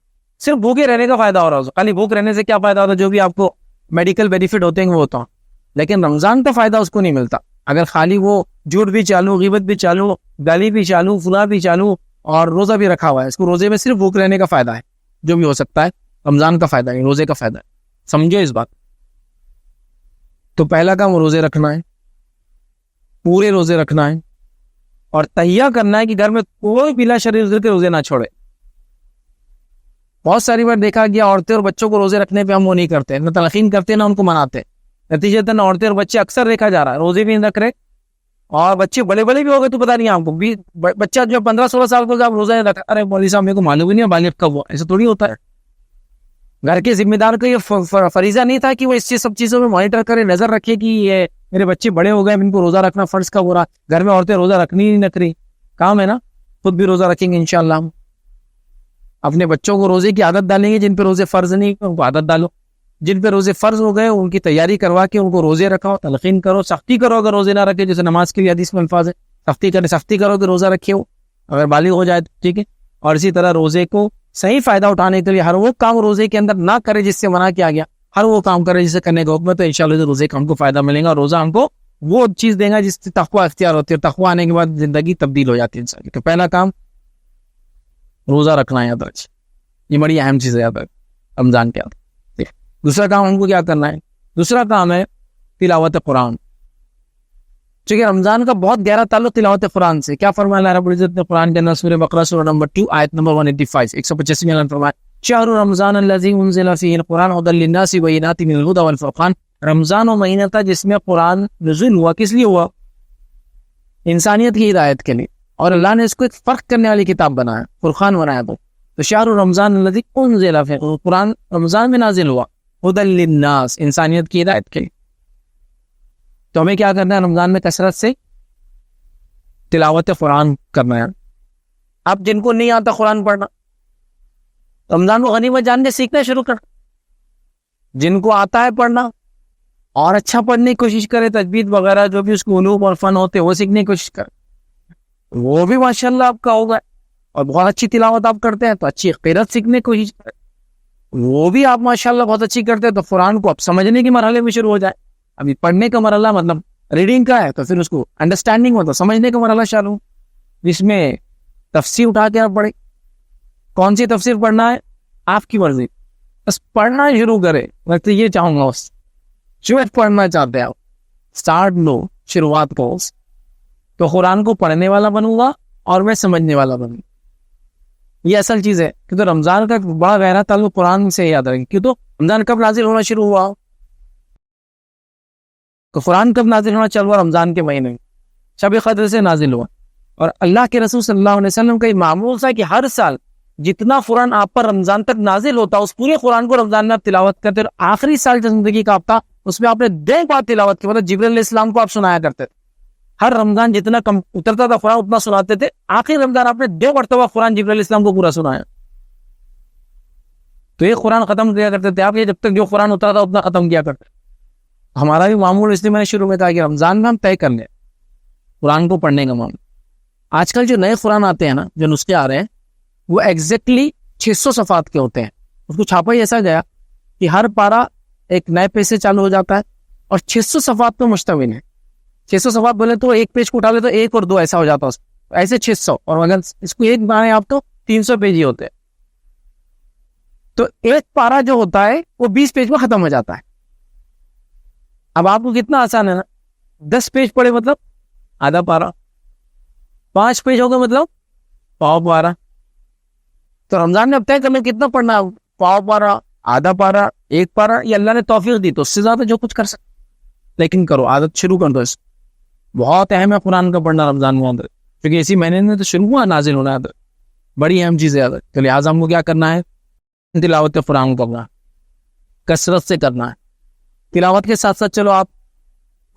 صرف بھوکے رہنے کا فائدہ ہو رہا ہے. خالی بھوک رہنے سے کیا فائدہ ہوتا ہے؟ جو بھی آپ کو میڈیکل بینیفٹ ہوتے ہیں وہ ہوتا ہے, لیکن رمضان کا فائدہ اس کو نہیں ملتا. اگر خالی وہ جھوٹ بھی چالو, غیبت بھی چالو, گالی بھی چالو, فلاں بھی چالو اور روزہ بھی رکھا ہوا ہے, اس کو روزے میں صرف بھوک رہنے کا فائدہ ہے. جو بھی ہو سکتا ہے رمضان کا فائدہ نہیں, روزے کا فائدہ ہے. سمجھو اس بات. تو پہلا کام روزے رکھنا ہے, پورے روزے رکھنا ہے, اور تہیا کرنا ہے کہ گھر میں کوئی بلا شریر کے روزے نہ چھوڑے. بہت ساری بار دیکھا گیا عورتیں اور بچوں کو روزے رکھنے پہ ہم وہ نہیں کرتے, نہ تلقین کرتے نہ ان کو مناتے. نتیجتاً عورتیں اور بچے اکثر دیکھا جا رہا ہے روزے بھی نہیں رکھ رہے, اور بچے بڑے بڑے بھی ہو گئے تو پتا نہیں آپ کو. بچہ جو 15-16 سال کو آپ روزہ نہیں رکھا, ارے مولوی صاحب میرے کو معلوم ہی نہیں بالغ کب ہوا. ایسا تھوڑی ہوتا ہے. گھر کے ذمہ دار کو یہ فریضہ نہیں تھا کہ وہ اس سب چیزوں میں مانیٹر کرے, نظر رکھے کہ یہ میرے بچے بڑے ہو گئے, ان کو روزہ رکھنا فرض کب ہو رہا. گھر میں عورتیں روزہ رکھنی نہیں رکھ رہی, کام ہے نا. خود بھی روزہ رکھیں گے انشاءاللہ. ہم اپنے بچوں کو روزے کی عادت ڈالیں گے. جن پہ روزے فرض نہیں ان کو عادت ڈالو, جن پہ روزے فرض ہو گئے ان کی تیاری کروا کے ان کو روزے رکھاؤ, تلقین کرو, سختی کرو اگر روزے نہ رکھے. جیسے نماز کے لیے حدیث میں الفاظ ہے, سختی کرو کہ روزہ رکھے ہو, اگر بالغ ہو جائے تو ٹھیک ہے. اور اسی طرح روزے کو صحیح فائدہ اٹھانے کے لیے ہر وہ کام روزے کے اندر نہ کرے جس سے منع کیا گیا, ہر وہ کام کرے جسے کرنے کا حکم ہے, تو انشاءاللہ روزے کا ہم کو فائدہ ملے گا. روزہ ہم کو وہ چیز دے گا جس سے تقویٰ اختیار ہوتی ہے, تقویٰ آنے کے بعد زندگی تبدیل ہو جاتی ہے انسان کی. تو پہلا کام روزہ رکھنا ہے, یاد رکھیں, یہ بڑی اہم چیز ہے یاد رکھ رمضان کے اندر. دوسرا کام ہم کو کیا کرنا ہے, دوسرا کام ہے تلاوت قرآن. چونکہ رمضان کا بہت گہرا تعلق تلاوت قرآن سے. کیا فرمایا اللہ رب العزت نے قرآن کے اندر سورہ بقرہ سورہ نمبر 2 آیت نمبر 185 185 میں اللہ نے فرمایا شہر رمضان الذی انزل فیہ القرآن ھدی للناس وبینات من الہدی والفرقان. رمضان وہ مہینہ تھا جس میں قرآن نزول ہوا. کس لیے ہوا؟ انسانیت کی ہدایت کے لیے, اور اللہ نے اس کو ایک فرق کرنے والی کتاب بنایا, فرقان بنایا. تو شہر رمضان الذی انزل فیہ, قرآن رمضان میں نازل ہوا, ھدی للناس, انسانیت کی ہدایت کے لیے. تو ہمیں کیا کرنا ہے رمضان میں کثرت سے تلاوت قرآن کرنا ہے. اب جن کو نہیں آتا قرآن پڑھنا, رمضان کو غنیمت جاننے سیکھنا شروع کر. جن کو آتا ہے پڑھنا اور اچھا پڑھنے کی کوشش کرے, تجوید وغیرہ جو بھی اس کو علوم اور فن ہوتے وہ سیکھنے کی کوشش کرے, وہ بھی ماشاءاللہ آپ کا ہوگا. اور بہت اچھی تلاوت آپ کرتے ہیں تو اچھی قرات سیکھنے کی کوشش کرے, وہ بھی آپ ماشاءاللہ بہت اچھی کرتے ہیں تو قرآن کو اب سمجھنے کے مرحلے میں شروع ہو جائے. ابھی پڑھنے کا مرحلہ مطلب ریڈنگ کا ہے, تو پھر اس کو انڈرسٹینڈنگ ہوتا, سمجھنے کا مرحلہ شروع, جس میں تفسیر اٹھا کے آپ پڑھیں. کون سی تفسیر پڑھنا ہے آپ کی مرضی, بس پڑھنا شروع کرے. میں تو یہ چاہوں گا بس جو پڑھنا چاہتے ہیں آپ اسٹارٹ لو, شروعات کو, تو قرآن کو پڑھنے والا بنوں گا اور میں سمجھنے والا بنوں گا. یہ اصل چیز ہے کہ تو رمضان کا بڑا گہرا تعلق قرآن سے یاد رکھیں. کہ تو رمضان کب نازل ہونا شروع ہوا, تو قرآن کب نازل ہونا چل ہوا, رمضان کے مہینے میں شب قدر سے نازل ہوا. اور اللہ کے رسول صلی اللہ علیہ وسلم کا یہ معمول تھا کہ ہر سال جتنا قرآن آپ پر رمضان تک نازل ہوتا اس پورے قرآن کو رمضان میں آپ تلاوت کرتے, اور آخری سال جو زندگی کا آپ تھا اس میں آپ نے 2 بار تلاوت کی, مطلب جبرائیل علیہ السلام کو آپ سنایا کرتے تھے. ہر رمضان جتنا کم اترتا تھا قرآن اتنا سناتے تھے. آخری رمضان آپ نے 2 مرتبہ قرآن جبرائیل علیہ السلام کو پورا سنایا. تو یہ قرآن ختم کیا کرتے تھے آپ, یہ جب تک جو قرآن اترا تھا اتنا ختم کیا کرتے. ہمارا بھی معمول اس لیے میں نے شروع میں کہا کہ رمضان میں ہم طے کر لیں قرآن کو پڑھنے کا معمول. آج کل جو نئے قرآن آتے ہیں نا, جو نسخے آ رہے ہیں, وہ ایگزیکٹلی 600 صفحات کے ہوتے ہیں. اس کو چھاپا ہی ایسا گیا کہ ہر پارا ایک نئے پیج سے چالو ہو جاتا ہے اور 600 صفحات پر مشتمل ہے. 600 صفحات بولے تو ایک پیج کو اٹھا لے تو 1 اور 2 ایسا ہو جاتا ہے, ایسے 600. اور اگر اس کو ایک بنائیں آپ تو 300 پیج ہی ہوتے ہیں. تو ایک پارا جو ہوتا ہے وہ 20 پیج میں ختم ہو جاتا ہے. اب آپ کو کتنا آسان ہے نا, 10 پیج پڑھے مطلب آدھا پارا, 5 پیج ہوگا مطلب پاؤ پارا. تو رمضان میں اب طے کرنا کتنا پڑھنا, پاؤ پارا, آدھا پارا, 1 پارا. یہ اللہ نے توفیق دی تو اس سے زیادہ جو کچھ کر سکتے, لیکن کرو, عادت شروع کر دو. اس بہت اہم ہے قرآن کا پڑھنا رمضان کے اندر, کیونکہ اسی مہینے میں تو شروع ہوا نازل ہونا ہے, بڑی اہم چیز ہے. تو لہٰذا ہم کو کیا کرنا ہے, تلاوت قرآن کرنا, کثرت سے کرنا ہے. تلاوت کے ساتھ ساتھ چلو آپ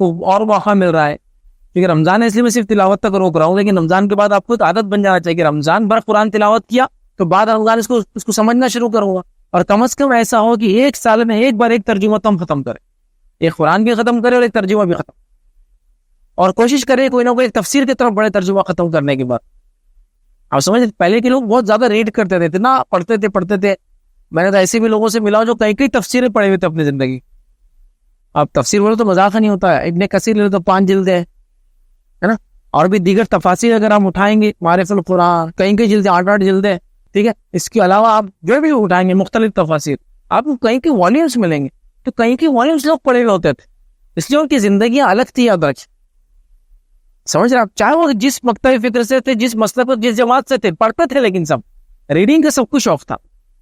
کو اور موقع مل رہا ہے, کیونکہ رمضان ہے اس لیے میں صرف تلاوت تک روک رہا ہوں, لیکن رمضان کے بعد آپ کو ایک عادت بن جانا چاہیے کہ رمضان بھر قرآن تلاوت کیا تو بعد رمضان اس کو سمجھنا شروع کروں گا. اور کم از کم ایسا ہو کہ 1 سال میں 1 بار ایک ترجمہ تو ہم ختم کریں, ایک قرآن بھی ختم کرے اور ایک ترجمہ بھی ختم, اور کوشش کرے کوئی نہ کوئی ایک تفسیر کی طرف بڑے ترجمہ ختم کرنے کے بعد. آپ سمجھ, پہلے کے لوگ بہت زیادہ ریڈ کرتے تھے نا, پڑھتے تھے. میں نے تو ایسے بھی لوگوں سے ملا جو کئی تفسیریں پڑھے ہوئے تھے اپنی زندگی. آپ تفسیر بولو تو مذاق نہیں ہوتا ہے, ابن کثیر لے تو 5 جلدیں ہے نا, اور بھی دیگر تفاسیر اگر ہم اٹھائیں گے, معارف القرآن کئی جلدیں, 8 جلدیں, ٹھیک ہے. اس کے علاوہ آپ جو بھی اٹھائیں گے مختلف تفاسیر, آپ کو کہیں کے والیومس ملیں گے. تو کہیں کے والیومس لوگ پڑھے ہوئے ہوتے تھے, اس لیے ان کی زندگیاں الگ تھی. یاد رکھ, سمجھ رہے آپ, چاہے وہ جس مکتب فکر سے تھے, جس مسلک پر, جس جماعت سے تھے, پڑھتے تھے, لیکن سب ریڈنگ کا سب کو شوق تھا.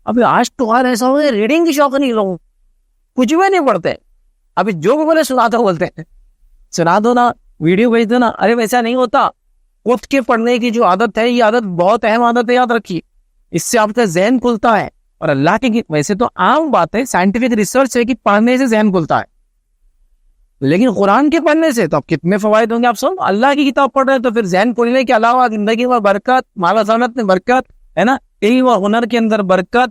ابھی آج تو آج ایسا ہو گیا ریڈنگ کی شوق نہیں لوگوں, کچھ بھی نہیں پڑھتے. ابھی جو بھی بولے سنا دو, بولتے ہیں سنا دو نا, ویڈیو بھیج دو نا. ارے ویسا نہیں ہوتا. اٹھ کے پڑھنے کی جو عادت ہے, یہ عادت بہت اہم عادت ہے, یاد رکھیے. اس سے آپ کا ذہن کھلتا ہے. اور اللہ کی ویسے تو عام بات ہے, سائنٹیفک ریسرچ ہے کہ پڑھنے سے ذہن کھلتا ہے, لیکن قرآن کے پڑھنے سے تو آپ کتنے فوائد ہوں گے. آپ سن, اللہ کی کتاب پڑھ رہے ہیں تو پھر ذہن کھلنے کے علاوہ زندگی میں برکت, مال ثروت میں برکت ہے نا, علم و ہنر کے اندر برکت,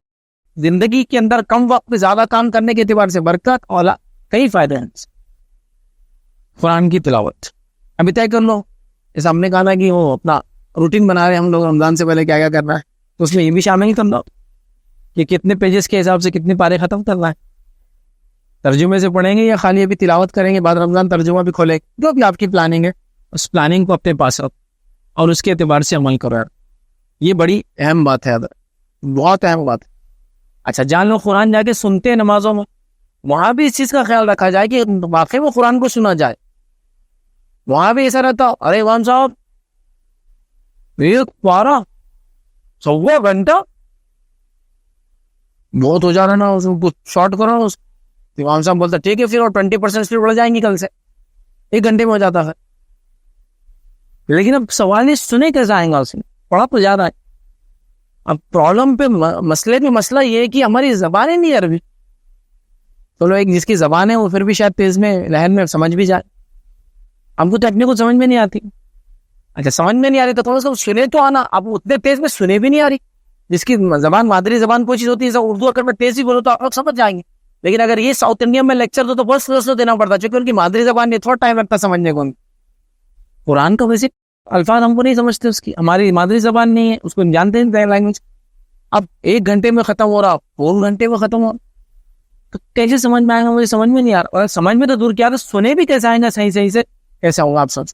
زندگی کے اندر کم وقت میں زیادہ کام کرنے کے اعتبار سے برکت, اور کئی فائدے ہیں قرآن کی تلاوت. ابھی طے کر لو, جیسے ہم نے کہا نا کہ وہ اپنا روٹین بنا رہے ہیں ہم لوگ رمضان سے پہلے کیا کیا کرنا ہے, تو اس میں یہ بھی شامل کرنا کہ کتنے پیجز کے حساب سے کتنے پارے ختم کرنا ہے. ترجمے سے پڑھیں گے یا خالی ابھی تلاوت کریں گے, بعد رمضان ترجمہ بھی کھولیں گے, جو بھی آپ کی پلاننگ ہے اس پلاننگ کو اپنے پاس رکھو اور اس کے اعتبار سے عمل کرو یار. یہ بڑی اہم بات ہے, بہت اہم بات ہے. اچھا جان لو قرآن جا کے سنتے ہیں نمازوں میں, وہاں بھی اس چیز کا خیال رکھا جائے کہ واقعی وہ قرآن کو سنا جائے. وہاں بھی ایسا رہتا, ارے امام صاحب ایک پارا 1.25 گھنٹہ بہت ہو جا رہا نا, اس کو شارٹ کرو. امام صاحب بولتا ٹھیک ہے پھر, اور 20% اسپیڈ بڑھ جائیں گی کل سے, 1 گھنٹے میں ہو جاتا ہے. لیکن اب سوال یہ سنے کیسے آئیں گا, اس نے پڑھا تو زیادہ ہے. اب پرابلم پہ مسئلہ یہ ہے کہ ہماری زبان ہی نہیں ہے عربی. چلو ایک جس کی زبان ہے وہ پھر بھی شاید تیز میں لہر میں سمجھ بھی جائے, ہم کو ٹیکنیک کو سمجھ میں نہیں آتی. اچھا سمجھ میں نہیں آ رہی تو تھوڑا سا سنے تو آنا, اب اتنے تیز میں سنے بھی نہیں آ رہی. جس کی زبان مادری زبان کوئی چیز ہوتی ہے, اردو اگر میں تیز ہی بولوں تو آپ لوگ سمجھ جائیں گے. لیکن اگر یہ ساؤتھ انڈیا میں لیکچر دو تو بہت سلو دینا پڑتا, چونکہ ان کی مادری زبان نہیں, تھوڑا ٹائم لگتا سمجھنے کو. قرآن کا ویسے الفاظ ہم کو نہیں سمجھتے, اس کی ہماری مادری زبان نہیں ہے, اس کو جانتے ہیں لینگویج. اب 1 گھنٹے میں ختم ہو رہا, 4 گھنٹے میں ختم ہو رہا, تو کیسے سمجھ میں آئے گا؟ مجھے سمجھ میں نہیں آ رہا. اور سمجھ میں تو دور کیا, تو سنے بھی کیسے آئیں گا صحیح سے کیسے ہوگا آپ سوچ.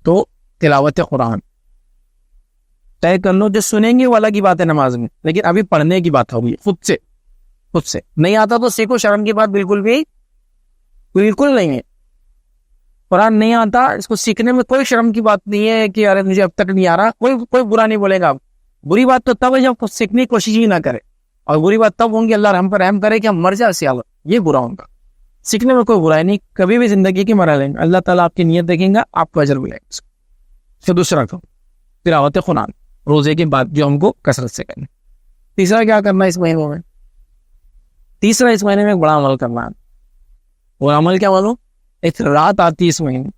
تو تلاوت قرآن طے کر لو, جو سنیں گے وہ الگ ہی بات ہے نماز میں, لیکن ابھی پڑھنے کی بات ہوگی. خود سے نہیں آتا تو سیکھو, شرم کی بات بالکل نہیں ہے. قرآن نہیں آتا, اس کو سیکھنے میں کوئی شرم کی بات نہیں ہے کہ ارے مجھے اب تک نہیں آ رہا. کوئی برا نہیں بولے گا. بری بات تو تب ہے جب سیکھنے کی کوشش ہی نہ کرے, اور بری بات تب ہوں گی اللہ ہم پر رحم کرے کہ ہم مر جائے سے, یہ برا ہوگا. سیکھنے میں کوئی برائی نہیں, کبھی بھی زندگی کی مرحلے میں اللہ تعالیٰ آپ کی نیت دیکھیں گا, آپ کو اجر ملے گا. پھر دوسرا کو تلاوت قرآن روزے کے بعد جو ہم کو کثرت سے کرنا. تیسرا کیا کرنا ہے اس مہینے میں؟ تیسرا اس مہینے میں ایک بڑا عمل کرنا ہے. اور عمل کیا معلوم, ایک رات آتی ہے اس مہینے.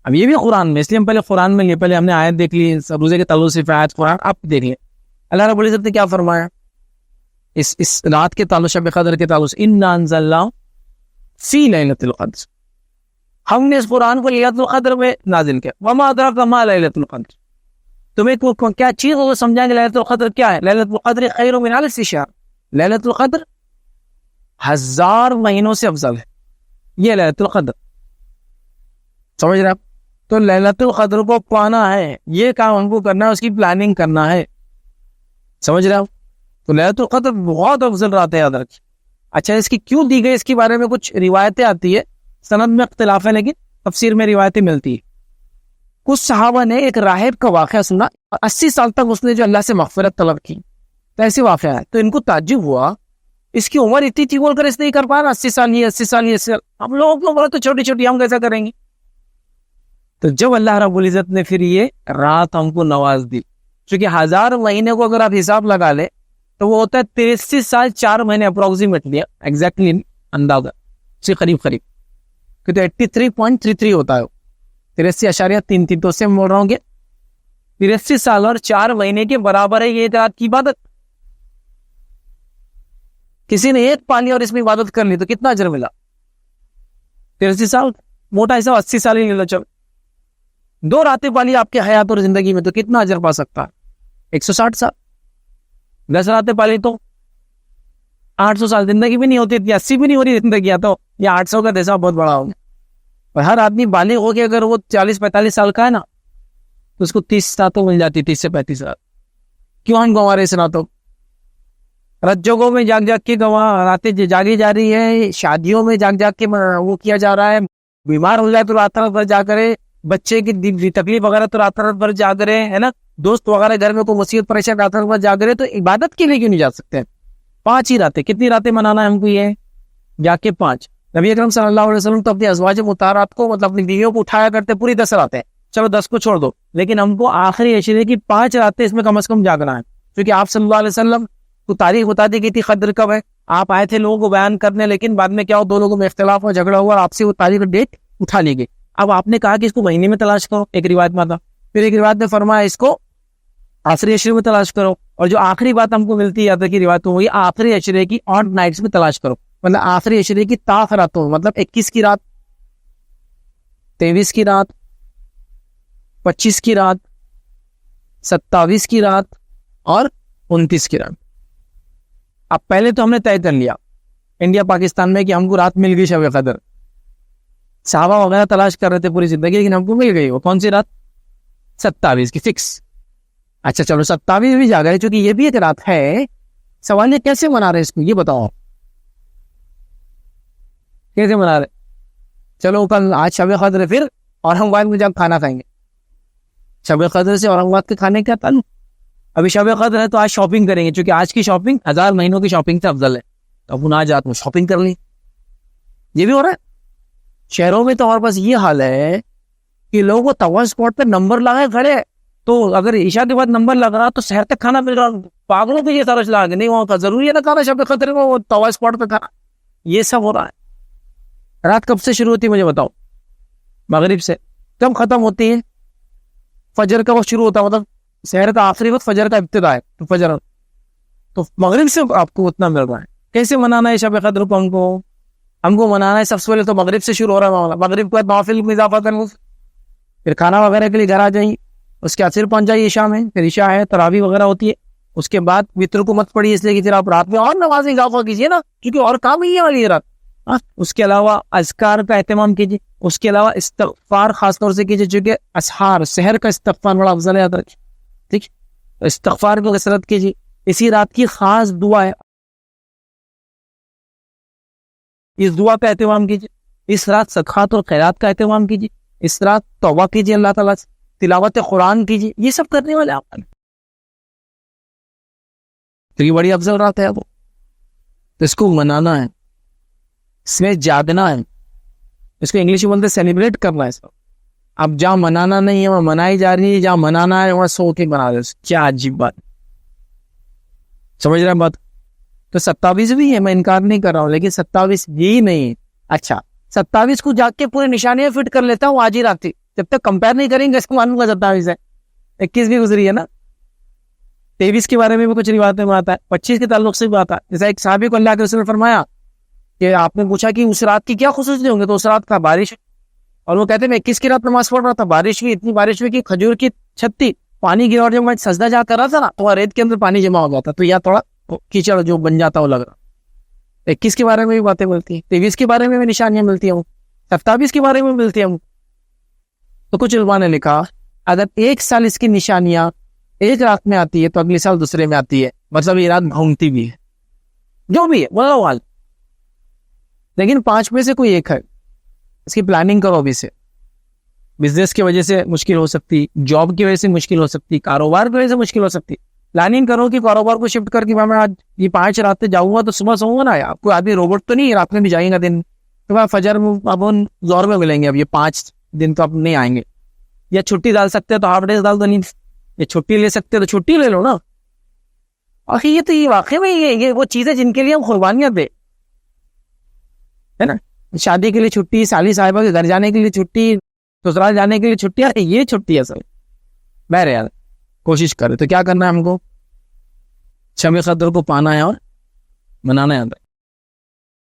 اب یہ بھی قرآن میں, اس لیے ہم پہلے قرآن میں پہلے ہم نے آیت دیکھ لی, روزے کے تعلق سے آیت قرآن آپ دیکھ لیں. اللہ رب العزت نے کیا فرمایا اس رات کے تعلق, شب قدر کے تعلق سے, انا انزلناہ فی لیلۃ القدر, ہم نے اس قرآن کو لیلۃ القدر میں نازل کیا. وما ادراک ما لیلۃ القدر, تمہیں کیا چیز وہ سمجھائیں گے لیلۃ القدر کیا ہے. لیلۃ القدر خیر من الف شہر, لیلۃ القدر 1000 مہینوں سے افضل ہے. یہ لیلۃ القدر سمجھ رہے آپ. تو لیلۃ القدر کو پانا ہے, یہ کام ہم کو کرنا ہے, اس کی پلاننگ کرنا ہے. سمجھ رہے آپ. تو لیلۃ القدر بہت افضل رات ہے, یاد رکھیے. اچھا اس کی کیوں دی گئی, اس کے بارے میں کچھ روایتیں آتی ہے, سند میں اختلاف ہے لیکن تفسیر میں روایتیں ملتی ہے. کچھ صحابہ نے ایک راہب کا واقعہ سنا, 80 سال تک اس نے جو اللہ سے مغفرت طلب کی, تو ایسے واقعہ ہے. تو ان کو تعجب ہوا, اس کی عمر اتنی تھی بول کر اس نہیں کر پا رہا, 80 سال یہ 80 سال یہ 80 سال, ہم لوگوں کی عمر تو چھوٹی چھوٹی, ہم کیسا کریں گے. تو جب اللہ رب العزت نے پھر یہ رات ہم کو نواز دی, چونکہ 1000 مہینے کو اگر آپ حساب لگا لے تو وہ ہوتا ہے 63 سال 4 مہینے اپروکسیمیٹلی, ایگزیکٹلی اندازہ سے قریب کہ تو 83.33 ہوتا ہے, 83.33. تو اس سے بول رہا ہوں کہ 63 سال اور 4 مہینے کے برابر ہے یہ رات کی عبادت. کسی نے ایک پالی اور اس میں عبادت کر لی تو کتنا اجر ملا؟ 63 سال, موٹا حساب 80 سال ہی لے لو. چل 2 راتیں پالی آپ کے حیات اور زندگی میں تو کتنا اجر پا سکتا ہے؟ 160 سال. 10 راتیں پالی تو 800 سال زندگی بھی نہیں ہوتی, 80 بھی نہیں ہو رہی زندگی, تو یہ 800 کا دیسا بہت بڑا ہوگا. اور ہر آدمی بالغ ہو کے اگر وہ 40-45 سال کا ہے نا, تو اس کو 30 راتوں مل جاتی, 30 سے 35 رات. کیوں ہم گنوا رہے اس راتوں؟ رات جگہوں میں جاگ کے راتیں جاگی جا رہی ہے, شادیوں میں جاگ کے وہ کیا جا رہا ہے, بیمار ہو جائے تو رات بھر جا کرے, بچے کی تکلیف وغیرہ تو رات بھر جاگ رہے ہے نا, دوست وغیرہ گھر میں کوئی مصیبت پریشان رات بھر جاگ رہے, تو عبادت کے لیے کیوں نہیں جا سکتے؟ 5 ہی راتیں, کتنی راتیں منانا ہے ہم کو؟ یہ جا کے 5. نبی اکرم صلی اللہ علیہ وسلم تو اپنی ازواج مطہرات کو, مطلب اپنی بیویوں کو اٹھایا کرتے پوری 10 راتیں, چلو 10 کو چھوڑ دو, لیکن ہم کو آخری عشرے کی 5 راتیں اس میں کم از کم جاگنا ہے. کیونکہ آپ صلی اللہ علیہ وسلم کو تاریخ بتا دی گئی تھی قدر کب ہے, آپ آئے تھے لوگوں کو بیان کرنے, لیکن بعد میں کیا ہو, 2 لوگوں میں اختلاف ہوا, جھگڑا ہوا, اور آپ سے وہ تاریخ ڈیٹ اٹھا لی گئی. اب آپ نے کہا کہ اس کو مہینے میں تلاش کرو, ایک روایت میں تھا, پھر ایک روایت نے فرمایا اس کو آخری عشرے میں تلاش کرو, اور جو آخری بات ہم کو ملتی ہے یاد کی روایت وہی آخری عشرے کی آڈ نائٹس میں تلاش کرو, مطلب آخری عشرے کی تاخ راتوں, مطلب 21 کی رات, 23 کی رات, 25 کی رات, 27 کی رات اور 29 کی رات. اب پہلے تو ہم نے طے کر لیا انڈیا پاکستان میں کہ ہم کو رات مل گئی شب قدر. صحابہ وغیرہ تلاش کر رہے تھے پوری زندگی, لیکن ہم کو مل گئی. وہ کون سی رات؟ 27 کی فکس. اچھا چلو 27 بھی جا گئے, چونکہ یہ بھی ایک رات ہے. سوال ہے کیسے منا رہے اس کو, یہ بتاؤ کیسے منا رہے. چلو کل آج شب قدر ہے, پھر اورنگ آباد میں جب کھانا کھائیں گے. شب قدر سے اورنگ آباد کے کھانے کیا تعلق؟ ابھی شب قدر ہے تو آج شاپنگ کریں گے, چونکہ آج کی شاپنگ 1000 مہینوں کی شاپنگ سے افضل ہے. تو اب آج رات میں شاپنگ کر لی. یہ بھی ہو رہا ہے شہروں میں. تو ہمارے پاس یہ حال ہے کہ لوگوں کو توا اسپاٹ پہ نمبر لگائے کھڑے, تو اگر عشاء کے بعد نمبر لگ رہا تو شہر تک کھانا مل رہا. پاگلوں پہ یہ سارا چلا کے نہیں, وہاں کا ضروری ہے نا کھانا شب قدر میں, وہ توا اسپاٹ پہ کھانا. یہ سب ہو رہا ہے. رات کب سے شروع ہوتی ہے مجھے بتاؤ؟ مغرب سے. کب ختم ہوتی ہے؟ فجر کا وقت شروع ہوتا ہے, مطلب شہر کا آخری وقت فجر کا ابتدا ہے, تو فجر تو مغرب سے آپ کو اتنا مل رہا ہے. کیسے منانا ہے شب قدر کو؟ ہم کو منانا ہے سب سے پہلے تو مغرب سے شروع ہو رہا ہے معاملہ. مغرب کے بعد نوافل میں اضافہ کرنا, پھر کھانا وغیرہ کے لیے گھر آ جائیں, اس کے بعد پھر پہنچ جائیے عشاء میں, پھر عشاء ہے تراویح وغیرہ ہوتی ہے. اس کے بعد وتر کو مت پڑھیے, اس لیے کہ پھر آپ رات میں اور نمازیں اضافہ کیجیے نا, کیونکہ اور کام ہی ہے والی رات. اس کے علاوہ اذکار کا اہتمام کیجیے. اس کے علاوہ استغفار خاص طور سے کیجیے, چونکہ اسحار سحر کا استغفار بڑا افضل ہے, یاد رکھیے. ٹھیک, استغفار کو کثرت کیجیے. اسی رات کی خاص دعا ہے, اس دعا کا اہتمام کیجیے. اس رات صدقات اور خیرات کا اہتمام کیجیے. اس رات توبہ کیجیے اللہ تعالیٰ سے, تلاوت قرآن کیجیے. یہ سب کرنے والے آپ تو یہ بڑی افضل رات ہے وہ, تو اس کو منانا ہے, اس میں جاگنا ہے. اس کو انگلش میں بولتے سیلیبریٹ کرنا ہے. اب جہاں منانا نہیں ہے وہاں منائی جا رہی ہے, جہاں منانا ہے وہاں سو کے بنا رہے. کیا عجیب بات, سمجھ رہے ہیں بات؟ تو 27 بھی ہے, میں انکار نہیں کر رہا ہوں, لیکن 27 بھی نہیں. اچھا 27 کو جا کے پورے نشانیاں فٹ کر لیتا ہوں آج ہی رات. جب تک کمپیئر نہیں کریں گے اس کو معلوم کا 27 ہے. 21 بھی گزری ہے نا, 23 کے بارے میں بھی کچھ روایتیں میں آتا ہے, 25 کے تعلق سے بھی آتا ہے. جیسا ایک صحابی کو اللہ کے رسول نے فرمایا کہ آپ نے پوچھا کہ اس رات کی کیا خصوصیت ہوں گے, تو اس رات کا بارش, اور وہ کہتے ہیں میں 21 کی رات نماز پڑھ رہا تھا, بارش ہوئی, اتنی بارش ہوئی کہ کھجور کی چھتی پانی گرا, اور جب میں سجدہ جا کر رہا تھا نا تو ریت کے اندر پانی جمع ہو گیا تھا, تو یا تھوڑا کیچڑ جو بن جاتا وہ لگ رہا. 21 کے بارے میں بھی باتیں ملتی ہیں, 23 کے بارے میں بھی نشانیاں ملتی ہیں, 27 کے بارے میں ملتی ہیں. تو کچھ علماء نے لکھا اگر ایک سال اس کی نشانیاں ایک رات میں آتی ہے تو اگلے سال دوسرے میں آتی ہے, مطلب یہ رات گھومتی بھی ہے, جو بھی ہے واللہ عالم. لیکن 5 میں سے کوئی ایک ہے, اس کی پلاننگ کرو ابھی سے. بزنس کی وجہ سے مشکل ہو سکتی, جاب کی وجہ سے مشکل ہو سکتی, کاروبار کی وجہ سے مشکل ہو سکتی. پلاننگ کرو کہ کاروبار کو شفٹ کر کے میں آج یہ 5 راتیں جاؤں گا تو صبح سوؤں گا نا. آپ کو آدمی روبوٹ تو نہیں, رات میں بھی جائیں گا دن, تو میں فجر میں اب زور میں ملیں گے. اب یہ 5 دن تو اب نہیں آئیں گے. یا چھٹی ڈال سکتے ہیں تو ہاف ڈیز ڈال دو, نہیں یہ چھٹی لے سکتے ہیں تو چھٹی لے لو نا. اور یہ تو یہ واقعی میں یہ وہ چیزیں جن کے لیے ہم قربانیاں دے, ہے نا. شادی کے لیے چھٹی, سالی صاحبہ کے گھر جانے کے لیے چھٹی, سسرال جانے کے لیے چھٹی, یہ چھٹی ہے سر. بہر یار کوشش کرے تو کیا کرنا ہے ہم کو, شب قدر کو پانا ہے اور منانا ہے.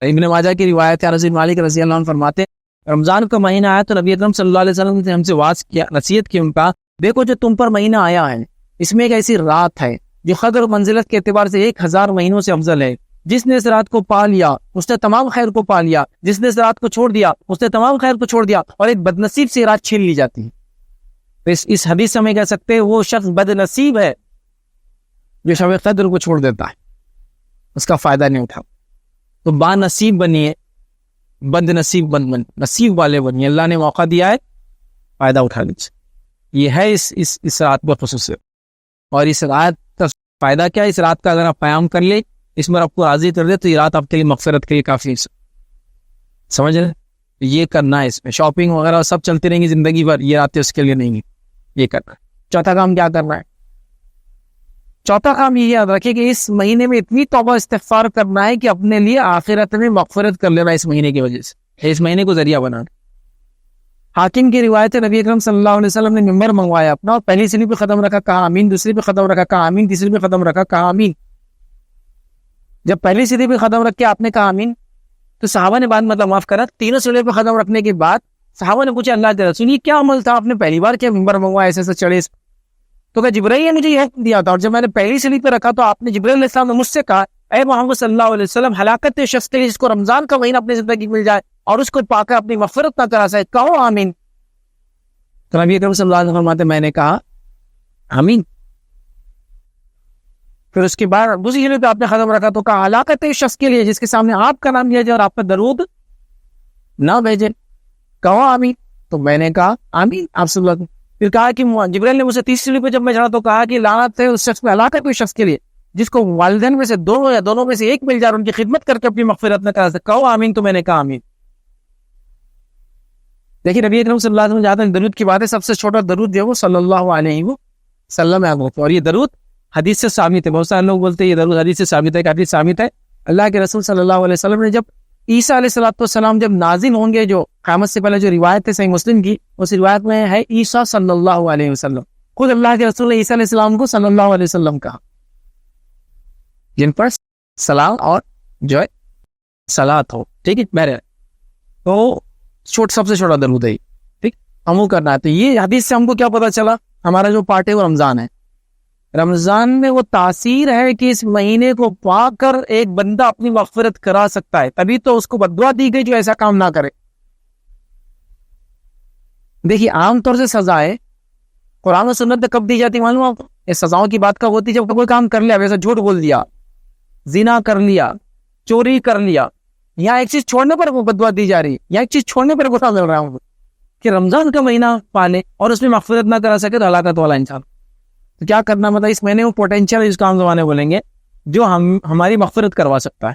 ابن ماجہ کی روایت ہے, انس بن مالک رضی اللہ عنہ فرماتے ہیں رمضان کا مہینہ آیا تو نبی اکرم صلی اللہ علیہ وسلم نے ہم سے واز کیا, نصیحت کی, ان کا دیکھو جو تم پر مہینہ آیا ہے اس میں ایک ایسی رات ہے جو قدر و منزلت کے اعتبار سے 1000 مہینوں سے افضل ہے. جس نے اس رات کو پا لیا اس نے تمام خیر کو پا لیا, جس نے اس رات کو چھوڑ دیا اس نے تمام خیر کو چھوڑ دیا, اور ایک بدنصیب سے رات چھین لی جاتی ہے. تو اس حدیث سے ہمیں کہہ سکتے ہیں وہ شخص بد نصیب ہے جو شب قدر کو چھوڑ دیتا ہے, اس کا فائدہ نہیں اٹھا. تو با نصیب بنیے, بد نصیب بن نصیب والے بنیے. اللہ نے موقع دیا ہے, فائدہ اٹھا لیجیے. یہ ہے اس رات پر خصوصیت. اور اس رات کا فائدہ کیا ہے, اس رات کا اگر آپ قیام کر لیں, اس میں آپ کو راضی کر دے تو یہ رات آپ کے لیے مغفرت کے لیے کافی ہے. سمجھ رہے, یہ کرنا ہے. اس میں شاپنگ وغیرہ سب چلتی رہیں گی زندگی بھر, یہ راتیں اس کے لیے نہیں, یہ کرنا ہے. چوتھا کام کیا کرنا ہے, چوتھا کام یہ یاد رکھے کہ اس مہینے میں اتنی توبہ استغفار کرنا ہے کہ اپنے لیے آخرت میں مغفرت کر لینا اس مہینے کی وجہ سے, اس مہینے کو ذریعہ بنانا. حاکم کی روایت ہے نبی اکرم صلی اللہ علیہ وسلم نے ممبر منگوایا اپنا, اور پہلی سیڑھی پہ قدم رکھا, کہا آمین, دوسری پہ قدم رکھا, کہا آمین, تیسری پہ قدم رکھا, کہا آمین. جب پہلی سیڑھی پہ قدم رکھ کے آپ نے کہا آمین تو صحابہ نے بعد مطلب معاف کرا, تینوں سیڑھی پہ قدم رکھنے کے بعد صحابہ نے پوچھا اللہ کے رسول یہ کیا عمل تھا, آپ نے پہلی بار کیا ممبر منگوایا, ایسے چڑھے. تو کہ جبرائیل نے مجھے یہ حکم دیا تھا، اور جب میں نے پہلی سلیپ پہ رکھا تو آپ نے جبرائیل علیہ السلام نے مجھ سے کہا اے محمد صلی اللہ علیہ وسلم، ہلاکت شخص کے لیے جس کو رمضان کا مہینہ اپنی زندگی مل جائے اور اس کو پا کر اپنی مغفرت نہ کرا سکے، کہو آمین۔ تو نبی اکرم صلی اللہ علیہ وسلم فرماتے میں نے کہا آمین۔ پھر اس کے بعد دوسری جگہ پہ آپ نے ختم رکھا تو کہا ہلاکت شخص کے لیے جس کے سامنے آپ کا نام لیا جائے اور آپ پر درود نہ بھیجے، کہو آمین۔ تو میں نے کہا آمین آپ صلی اللہ علیہ وسلم۔ پھر کہا کہ جبرائیل نے مجھے تیسری پہ جب میں چڑھا تو کہا کہ لعنت ہے اس شخص پہ، ہلاکت کوئی شخص کے لیے جس کو والدین میں سے دو یا دونوں میں سے ایک مل جائے اور ان کی خدمت کر کے اپنی مغفرت نہ کرا سکے، کہو آمین۔ تو میں نے کہا آمین۔ دیکھیے نبی اکرم صلی اللہ علیہ وسلم جہاں تک درود کی بات ہے، سب سے چھوٹا درود جو ہے وہ صلی اللہ علیہ وسلم ہے، اور یہ درود حدیث سے ثابت ہے۔ بہت سارے لوگ بولتے ہیں یہ درود حدیث سے ثابت ہے، کہ حدیث ثابت ہے اللہ کے رسول صلی اللہ علیہ وسلم نے جب عیسیٰ علیہ السلام جب نازل ہوں گے، جو قیامت سے پہلے جو روایت ہے صحیح مسلم کی، اس روایت میں ہے عیسیٰ صلی اللہ علیہ وسلم، خود اللہ کے رسول نے عیسیٰ علیہ السلام کو صلی اللہ علیہ وسلم کہا، جن پر سلام اور جو ہے صلات ہو، ٹھیک ہے بہرحال۔ تو سب سے چھوٹا درود ہے، ٹھیک ہم وہ کرنا ہے۔ تو یہ حدیث سے ہم کو کیا پتا چلا، ہمارا جو پارٹ ہے وہ رمضان ہے، رمضان میں وہ تاثیر ہے کہ اس مہینے کو پا کر ایک بندہ اپنی مغفرت کرا سکتا ہے، تبھی تو اس کو بددعا دی گئی جو ایسا کام نہ کرے۔ دیکھیے عام طور سے سزائیں قرآن و سنت میں کب دی جاتی معلوم آپ کو؟ اس سزاؤں کی بات کب ہوتی جب کوئی کام کر لیا، ویسا جھوٹ بول دیا، زنا کر لیا، چوری کر لیا، یہاں ایک چیز چھوڑنے پر وہ بددعا دی جا رہی ہے، یا ایک چیز چھوڑنے پر غصہ مل رہا ہوں کہ رمضان کا مہینہ پالے اور اس میں مغفرت نہ کرا سکے تو ہلاکت والا انسان۔ تو کیا کرنا، مطلب اس مہینے میں پوٹینشیل اس کام زمانے بولیں گے جو ہماری مغفرت کروا سکتا ہے،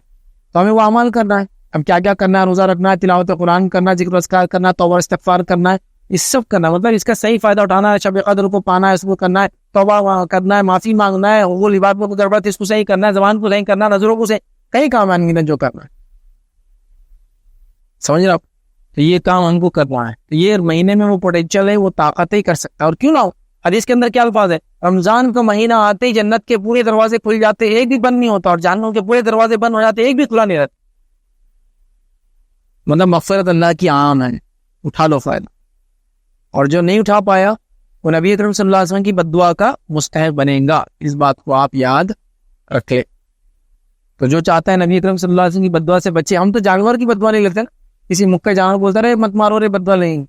تو ہمیں وہ اعمال کرنا ہے۔ اب کیا کیا کرنا ہے، روزہ رکھنا ہے، تلاوت قرآن کرنا ہے، ذکر و اذکار کرنا ہے، توبہ استغفار کرنا ہے، یہ سب کرنا ہے، مطلب اس کا صحیح فائدہ اٹھانا ہے، شب قدر کو پانا ہے، اس کو کرنا ہے، توبہ کرنا ہے، معافی مانگنا ہے، وہ عبادت کو گڑبڑ اس کو صحیح کرنا ہے، زبان کو صحیح کرنا ہے، نظروں کو صحیح، کئی کام آئیں جو کرنا ہے، سمجھ رہے آپ؟ تو یہ کام ہم کو کرنا ہے، تو یہ مہینے میں وہ پوٹینشیل ہے، وہ طاقت ہی کر سکتا ہے، اور کیوں نہ ہو۔ حدیث کے اندر کیا الفاظ ہے، رمضان کا مہینہ آتے ہی جنت کے پورے دروازے کھل جاتے، ایک بھی بند نہیں ہوتا، اور جہنم کے پورے دروازے بند ہو جاتے، ایک بھی کھلا نہیں رہتا۔ مطلب مغفرت اللہ کی عام ہے، اٹھا لو فائدہ، اور جو نہیں اٹھا پایا وہ نبی اکرم صلی اللہ علیہ وسلم کی بددعا کا مستحق بنے گا، اس بات کو آپ یاد رکھے۔ تو جو چاہتا ہے نبی اکرم صلی اللہ علیہ وسلم کی بددعا سے بچے، ہم تو جانور کی بددعا نہیں لیتے نا، کسی مکہ جانور بولتا رہے مت مارو رے، بددعا نہیں،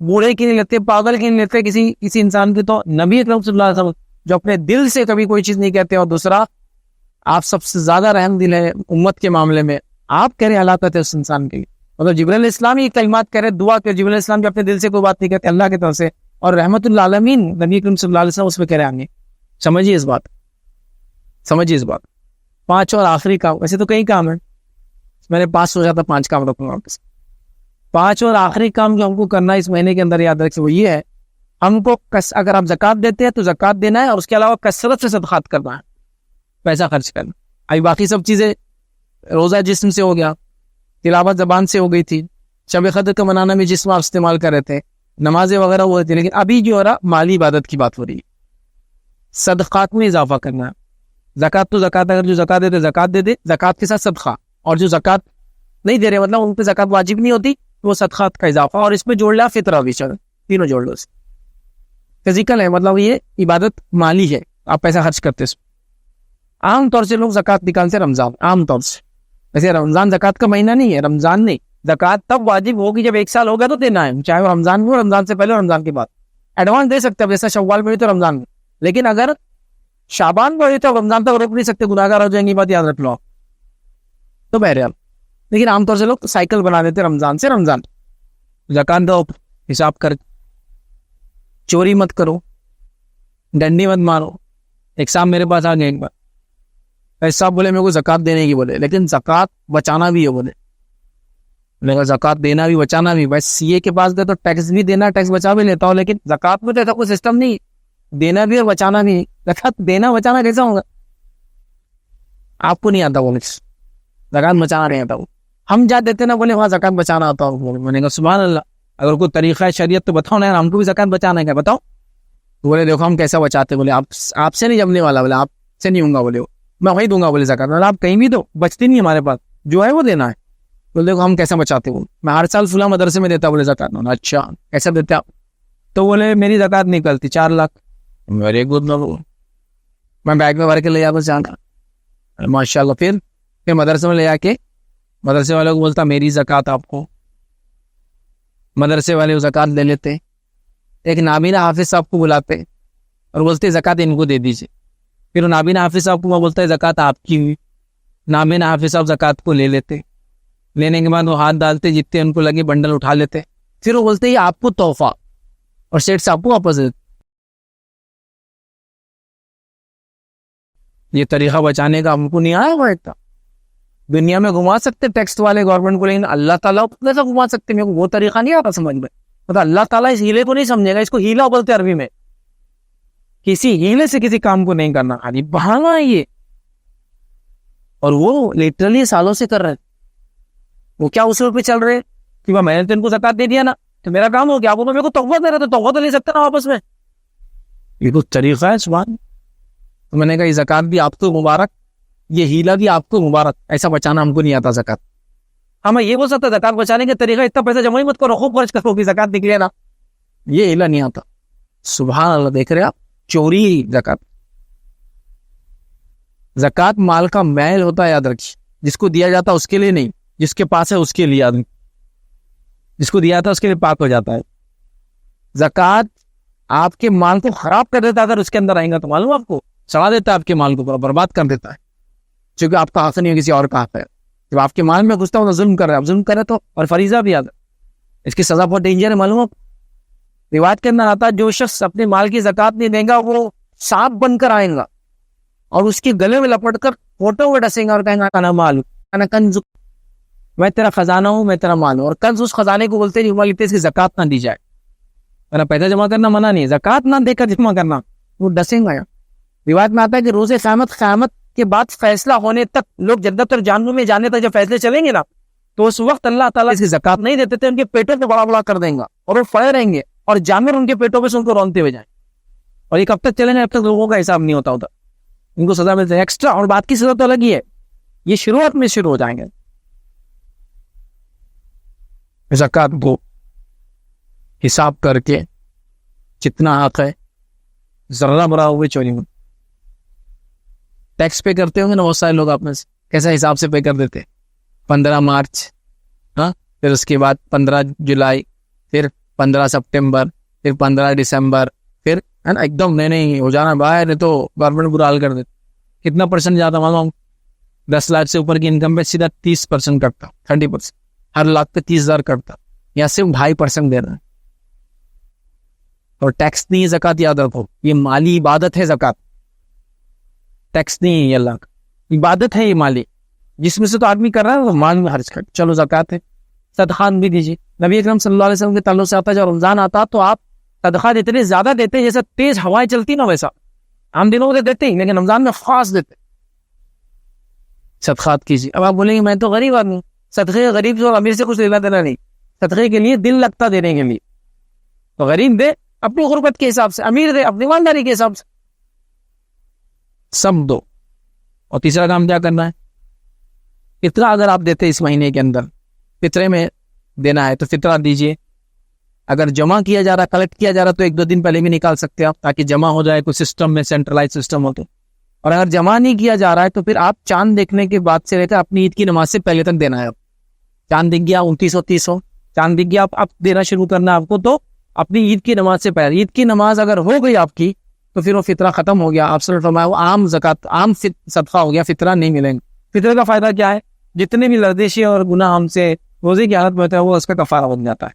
بوڑھے کی نہیں لیتے، پاگل کی نہیں لیتے، کسی انسان کی۔ تو نبی اکرم صلی اللہ علیہ وسلم جو اپنے دل سے کبھی کوئی چیز نہیں کہتے، اور دوسرا آپ سب سے زیادہ رحم دل ہے امت کے معاملے میں، آپ کہہ رہے ہلاکت ہے اس انسان کے لیے، مطلب جبرائیل علیہ السلام ہی کلمات کہہ رہے، دعا کہ جبرائیل علیہ السلام جو اپنے دل سے کوئی بات نہیں کہتے اللہ کی طرف سے، اور رحمت اللہ عالمین نبی اکرم صلی اللہ علیہ وسلم اس پہ کہہ رہے ہیں۔ سمجھیے اس بات، سمجھیے اس بات۔ 5 اور آخری کام، ویسے تو کئی کام ہیں، میں نے 5 سوچا تھا 5 کام رکھوں گا۔ 5 اور آخری کام جو ہم کو کرنا ہے اس مہینے کے اندر، یاد رکھیں وہ یہ ہے، ہم کو اگر آپ زکوٰۃ دیتے ہیں تو زکوٰۃ دینا ہے، اور اس کے علاوہ کثرت سے صدقات کرنا ہے، پیسہ خرچ کرنا۔ ابھی باقی سب چیزیں، روزہ جسم سے ہو گیا، تلاوت زبان سے ہو گئی تھی، شب قدر کا منانا میں جسم آپ استعمال کر رہے تھے، نمازیں وغیرہ وہ ہوتی، لیکن ابھی جو ہو رہا مالی عبادت کی بات ہو رہی ہے، صدقات میں اضافہ کرنا ہے۔ زکوٰۃ تو زکوٰۃ، اگر جو زکوٰۃ دیتے زکوٰۃ دے دے، زکوٰۃ کے ساتھ صدقہ، اور جو زکوٰۃ نہیں دے رہے مطلب ان پہ زکوٰۃ واجب نہیں ہوتی، وہ صدقات کا اضافہ، اور اس میں جوڑ لیا فطرہ بھی، چل تینوں جوڑ لو۔ فزیکل ہے، مطلب یہ عبادت مالی ہے، آپ پیسہ خرچ کرتے اس میں۔ عام طور سے لوگ زکوٰۃ نکالتے رمضان، عام طور سے، ویسے رمضان زکوٰۃ کا مہینہ نہیں ہے، رمضان نہیں، زکوٰۃ تب واجب ہوگی جب 1 سال ہوگا تو دینا ہے، چاہے وہ رمضان میں ہو، رمضان سے پہلے، رمضان کے بعد۔ ایڈوانس دے سکتے ہیں، جیسا شوال میں ہوئی تو رمضان میں، لیکن اگر شعبان میں ہوئی تو رمضان تک روک نہیں سکتے، گناہگار ہو جائیں گے، بات یاد رکھ لو تو بہرحال۔ لیکن عام طور سے لوگ سائیکل بنا دیتے رمضان سے رمضان، زکوٰۃ دو حساب کر، چوری مت کرو، ڈنڈی مت مارو۔ ایک صاحب میرے پاس آ گئے ایک بار، ایسا صاحب بولے میرے کو زکوٰۃ دینے کی، بولے لیکن زکوٰۃ بچانا بھی ہے، بولے میں نے زکوٰۃ دینا بھی بچانا بھی، بس سی اے کے پاس گئے تو ٹیکس بھی دینا، ٹیکس بچا بھی لیتا ہوں، لیکن زکوٰۃ میں تو ایسا کوئی سسٹم نہیں، دینا بھی اور بچانا بھی۔ زکوٰۃ دینا بچانا کیسا ہوگا؟ آپ کو نہیں آتا وہ مکس، زکوٰۃ بچانا نہیں آتا وہ، ہم جا دیتے نا، بولے وہاں زکوٰۃ بچانا آتا ہوں، میں نے کہا سبحان اللہ، اگر کوئی طریقہ ہے شریعت تو بتاؤ نا، ہم کو بھی زکوٰۃ بچانا ہے، کیا بتاؤ؟ بولے دیکھو ہم کیسا بچاتے، بولے آپ سے نہیں جمنے والا، بولے آپ سے نہیں ہوں گا، بولے میں وہی دوں گا، بولے زکوٰۃ، بولے آپ کہیں بھی دو، بچتی نہیں ہمارے پاس، جو ہے وہ دینا ہے۔ بولے دیکھو ہم کیسا بچاتے ہوں، میں ہر سال فلاں مدرسے میں دیتا، بولے زکوٰۃ، اچھا کیسا دیتے آپ؟ تو بولے میری زکوٰۃ نکلتی 4 لاکھ، ویری گڈ. میں بیگ میں بھر کے لے جاتا جانا ماشاء اللہ. پھر مدرسے میں لے جا کے مدرسے والوں کو بولتا میری زکوٰۃ آپ کو. مدرسے والے زکوٰۃ لے لیتے. ایک نابینا حافظ صاحب کو بلاتے اور بولتے زکوٰۃ ان کو دے دیجیے. پھر نابینا حافظ صاحب کو وہ بولتا ہے زکوٰۃ آپ کی ہوئی. نابینا حافظ صاحب زکوٰۃ کو لے لیتے. لینے کے بعد وہ ہاتھ ڈالتے, جتنے ان کو لگے بنڈل اٹھا لیتے. پھر وہ بولتے یہ آپ کو تحفہ, اور سیٹ صاحب کو واپس دیتے. یہ طریقہ بچانے کا ہم کو نہیں آیا ہوا. ایک دنیا میں گھما سکتے ٹیکسٹ والے گورنمنٹ کو, لیکن اللہ تعالیٰ کو کیسا گھما سکتے؟ میرے کو وہ طریقہ نہیں آتا سمجھ میں. مطلب اللہ تعالیٰ اس ہیلے کو نہیں سمجھے گا. اس کو ہیلا بولتے عربی میں. کسی ہیلے سے کسی کام کو نہیں کرنا, خالی بہانا ہے یہ. اور وہ لٹرلی سالوں سے کر رہے. وہ کیا اصول پہ چل رہے کہ میں نے تو ان کو زکوٰۃ دے دیا نا, تو میرا کام ہو گیا. آپ کو میرے کو تحفہ دے رہا, تو تحفہ تو لے سکتا نا واپس میں. یہ کچھ طریقہ ہے سبحان. تو میں نے کہا یہ زکوٰۃ بھی آپ کو مبارک, یہ ہیلا بھی آپ کو مبارک. ایسا بچانا ہم کو نہیں آتا زکوٰۃ. ہمیں یہ بول سکتا زکوٰۃ بچانے کا طریقہ اتنا پیسہ جمع ہی مت کرو, خوب خرچ کرو کہ زکوٰۃ نکلے نا. یہ ہیلا نہیں آتا. سبحان اللہ. دیکھ رہے آپ, چوری زکوٰۃ. زکوٰۃ مال کا میل ہوتا ہے, یاد رکھیے. جس کو دیا جاتا اس کے لیے نہیں, جس کے پاس ہے اس کے لیے. آدمی جس کو دیا تھا اس کے لیے پاک ہو جاتا ہے. زکوٰۃ آپ کے مال کو خراب کر دیتا ہے. اگر اس کے اندر آئیں گا تو معلوم آپ کو چڑھا دیتا ہے, آپ کے مال کو برباد کر دیتا ہے. چونکہ آپ کا حق نہیں ہے, کسی اور کا حق ہے. جب آپ کے مال میں گھستا ہوں تو ظلم کر رہا ہے. آپ ظلم کرے تو, اور فریضہ بھی یاد ہے, اس کی سزا بہت ڈینجر ہے. معلوم آپ روایت کے اندر آتا ہے جو شخص اپنے مال کی زکوٰۃ نہیں دے گا وہ سانپ بن کر آئے گا اور اس کے گلے میں لپٹ کر فوٹو میں ڈسیں گا اور کہیں گا انا مال انا کنز, میں تیرا خزانہ ہوں, میں تیرا مال ہوں. اور کنز اس خزانے کو بولتے نہیں, اس کی زکوٰۃ نہ دی جائے. میرا پیسہ جمع کرنا منع نہیں, زکوٰۃ نہ دے کر جمع کرنا, وہ ڈسیں گا. روایت میں آتا ہے کہ روز قیامت کے بعد فیصلہ ہونے تک, لوگ جنت اور جہنم میں جانے تک جب فیصلے چلیں گے نا, تو اس وقت اللہ تعالیٰ اس کی زکوٰۃ نہیں دیتے تھے. ان کے پیٹوں کو بڑا بڑا کر دیں گا اور وہ پڑے رہیں گے, اور جانور ان کے پیٹوں پہ سے ان کو رونتے ہوئے جائیں. اور یہ کب تک چلیں گے؟ اب تک لوگوں کا حساب نہیں ہوتا ہوتا, ان کو سزا ملتی ہے ایکسٹرا. اور بات کی سزا تو الگ ہی ہے, یہ شروعات میں شروع ہو جائیں گے. زکوٰۃ کو حساب کر کے جتنا حق ہے ذرہ برا ہوئے چوری میں. ٹیکس پے کرتے ہوں گے نا بہت سارے لوگ آپ میں سے, کیسا حساب سے پے کر دیتے؟ 15 مارچ, ہاں, پھر اس کے بعد 15 جولائی, پھر 15 سپٹمبر, پھر 15 دسمبر, پھر ہے نا ایک دم نہیں ہو جانا باہر, نہیں تو گورنمنٹ برا حال کر دیتے. کتنا پرسنٹ جاتا معلوم؟ 10 لاکھ سے اوپر کی انکم پہ سیدھا 30% کٹتا, 30%. ہر لاکھ پہ 30,000 کٹتا, یا صرف 2.5% دے رہا ہے. اور ٹیکس نہیں ہے زکوٰۃ, یاد رکھو, یہ مالی عبادت ہے زکوٰۃ, ٹیکس نہیں ہے. یہ اللہ کا عبادت ہے, یہ مالی, جس میں سے تو آدمی کر رہا ہے وہ مال میں خرچ کر. چلو زکوٰۃ ہے, صدقات بھی دیجیے. نبی اکرم صلی اللہ علیہ وسلم کے تعلق سے آتا ہے جب رمضان آتا تو آپ صدقات اتنے زیادہ دیتے جیسا تیز ہوائیں چلتی نا, ویسا عام دنوں میں دیتے ہی, لیکن رمضان میں خاص دیتے. صدقات کیجیے. اب آپ بولیں گے میں تو غریب آدمی, صدقے غریب سے اور امیر سے کچھ لینا دینا نہیں. صدقے کے لیے دل لگتا دینے کے لیے, تو غریب دے اپنی غربت کے حساب سے, امیر دے اپنی مالداری کے حساب سے, سب دو. اور تیسرا کام کیا کرنا ہے؟ فطرہ اگر آپ دیتے اس مہینے کے اندر, فطرے میں دینا ہے تو فطرہ دیجیے. اگر جمع کیا جا رہا, کلیکٹ کیا جا رہا, تو 1-2 دن پہلے بھی نکال سکتے آپ, تاکہ جمع ہو جائے کوئی سسٹم میں, سینٹرلائز سسٹم ہو تو. اور اگر جمع نہیں کیا جا رہا ہے تو پھر آپ چاند دیکھنے کے بعد سے لے کر اپنی عید کی نماز سے پہلے تک دینا ہے. چاند دکھ گیا 29 ہو, چاند دکھ گیا, آپ دینا شروع کرنا آپ کو, تو اپنی عید کی نماز سے پہلے. عید کی نماز اگر ہو گئی آپ کی تو پھر وہ فطرہ ختم ہو گیا. آپ صلی اللہ علیہ وسلم, وہ عام زکوٰۃ, عام صدقہ ہو گیا, فطرہ نہیں ملیں گے. فطرے کا فائدہ کیا ہے؟ جتنے بھی لردشی اور گناہ ہم سے روزے کی حالت میں ہوتا ہے وہ اس کا کفارہ بن جاتا ہے.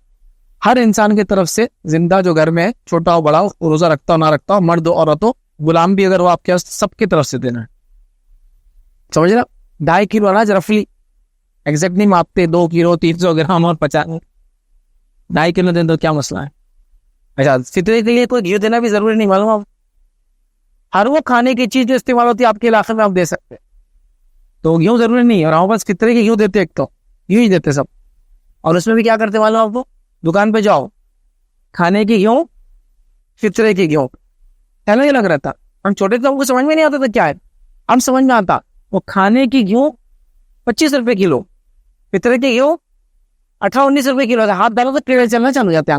ہر انسان کی طرف سے, زندہ جو گھر میں ہے, چھوٹا ہو بڑا ہو, روزہ رکھتا ہو نہ رکھتا ہو, مرد ہو عورت ہو, غلام بھی اگر وہ آپ کے, سب کی طرف سے دینا ہے. سمجھ رہا؟ 2.5 کلو اناج رفلی, ایگزیکٹ نہیں ماپتے, 2 کلو 300 گرام اور 50, 2.5 کلو دیں تو کیا مسئلہ ہے؟ اچھا, فطرے کے لیے کوئی گھی دینا بھی ضروری نہیں, معلوم آپ, ہر وہ کھانے کی چیز جو استعمال ہوتی ہے آپ کے علاقے میں آپ دے سکتے. تو گھیوں ضروری نہیں, اور ہم بس فطرے کے گھیوں دیتے, ایک تو گھیوں ہی دیتے سب. اور اس میں بھی کیا کرتے معلوم آپ کو؟ دکان پہ جاؤ, کھانے کی گھیوں, فطرے کی گھیوں, پہلے یہ لگ رہا تھا, ہم چھوٹے تھے, ہم کو سمجھ میں نہیں آتا تھا کیا ہے. ہم سمجھ میں آتا, وہ کھانے کی گھیوں 25 روپے کلو, فطرے کی گھیوں 18-19 روپے کلو. ہاتھ ڈالو تو کیڑے چلنا چالو جاتے ہیں.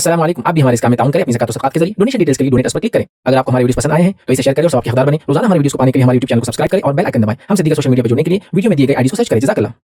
السلام علیکم. آپ بھی ہمارے اس کام میں تعاون کریں اپنی زکات و صدقات کے ذریعے. ڈونیشن ڈیٹیلز کے لیے ڈونیٹ پر کلک کریں. اگر آپ کو ہمارے ویڈیوز پسند آئے ہیں تو اسے شیئر کریں اور ثواب کے حقدار بنیں. روزانہ ہمارے ویڈیوز کو پانے کے لیے ہمارے یوٹیوب چینل کو سبسکرائب کریں اور بیل آئکن دبائیں. ہم سے دیگر سوشل میڈیا پر جڑنے کے لیے ویڈیو میں دیے گئے آئی ڈی کو سرچ کریں. جزاک اللہ.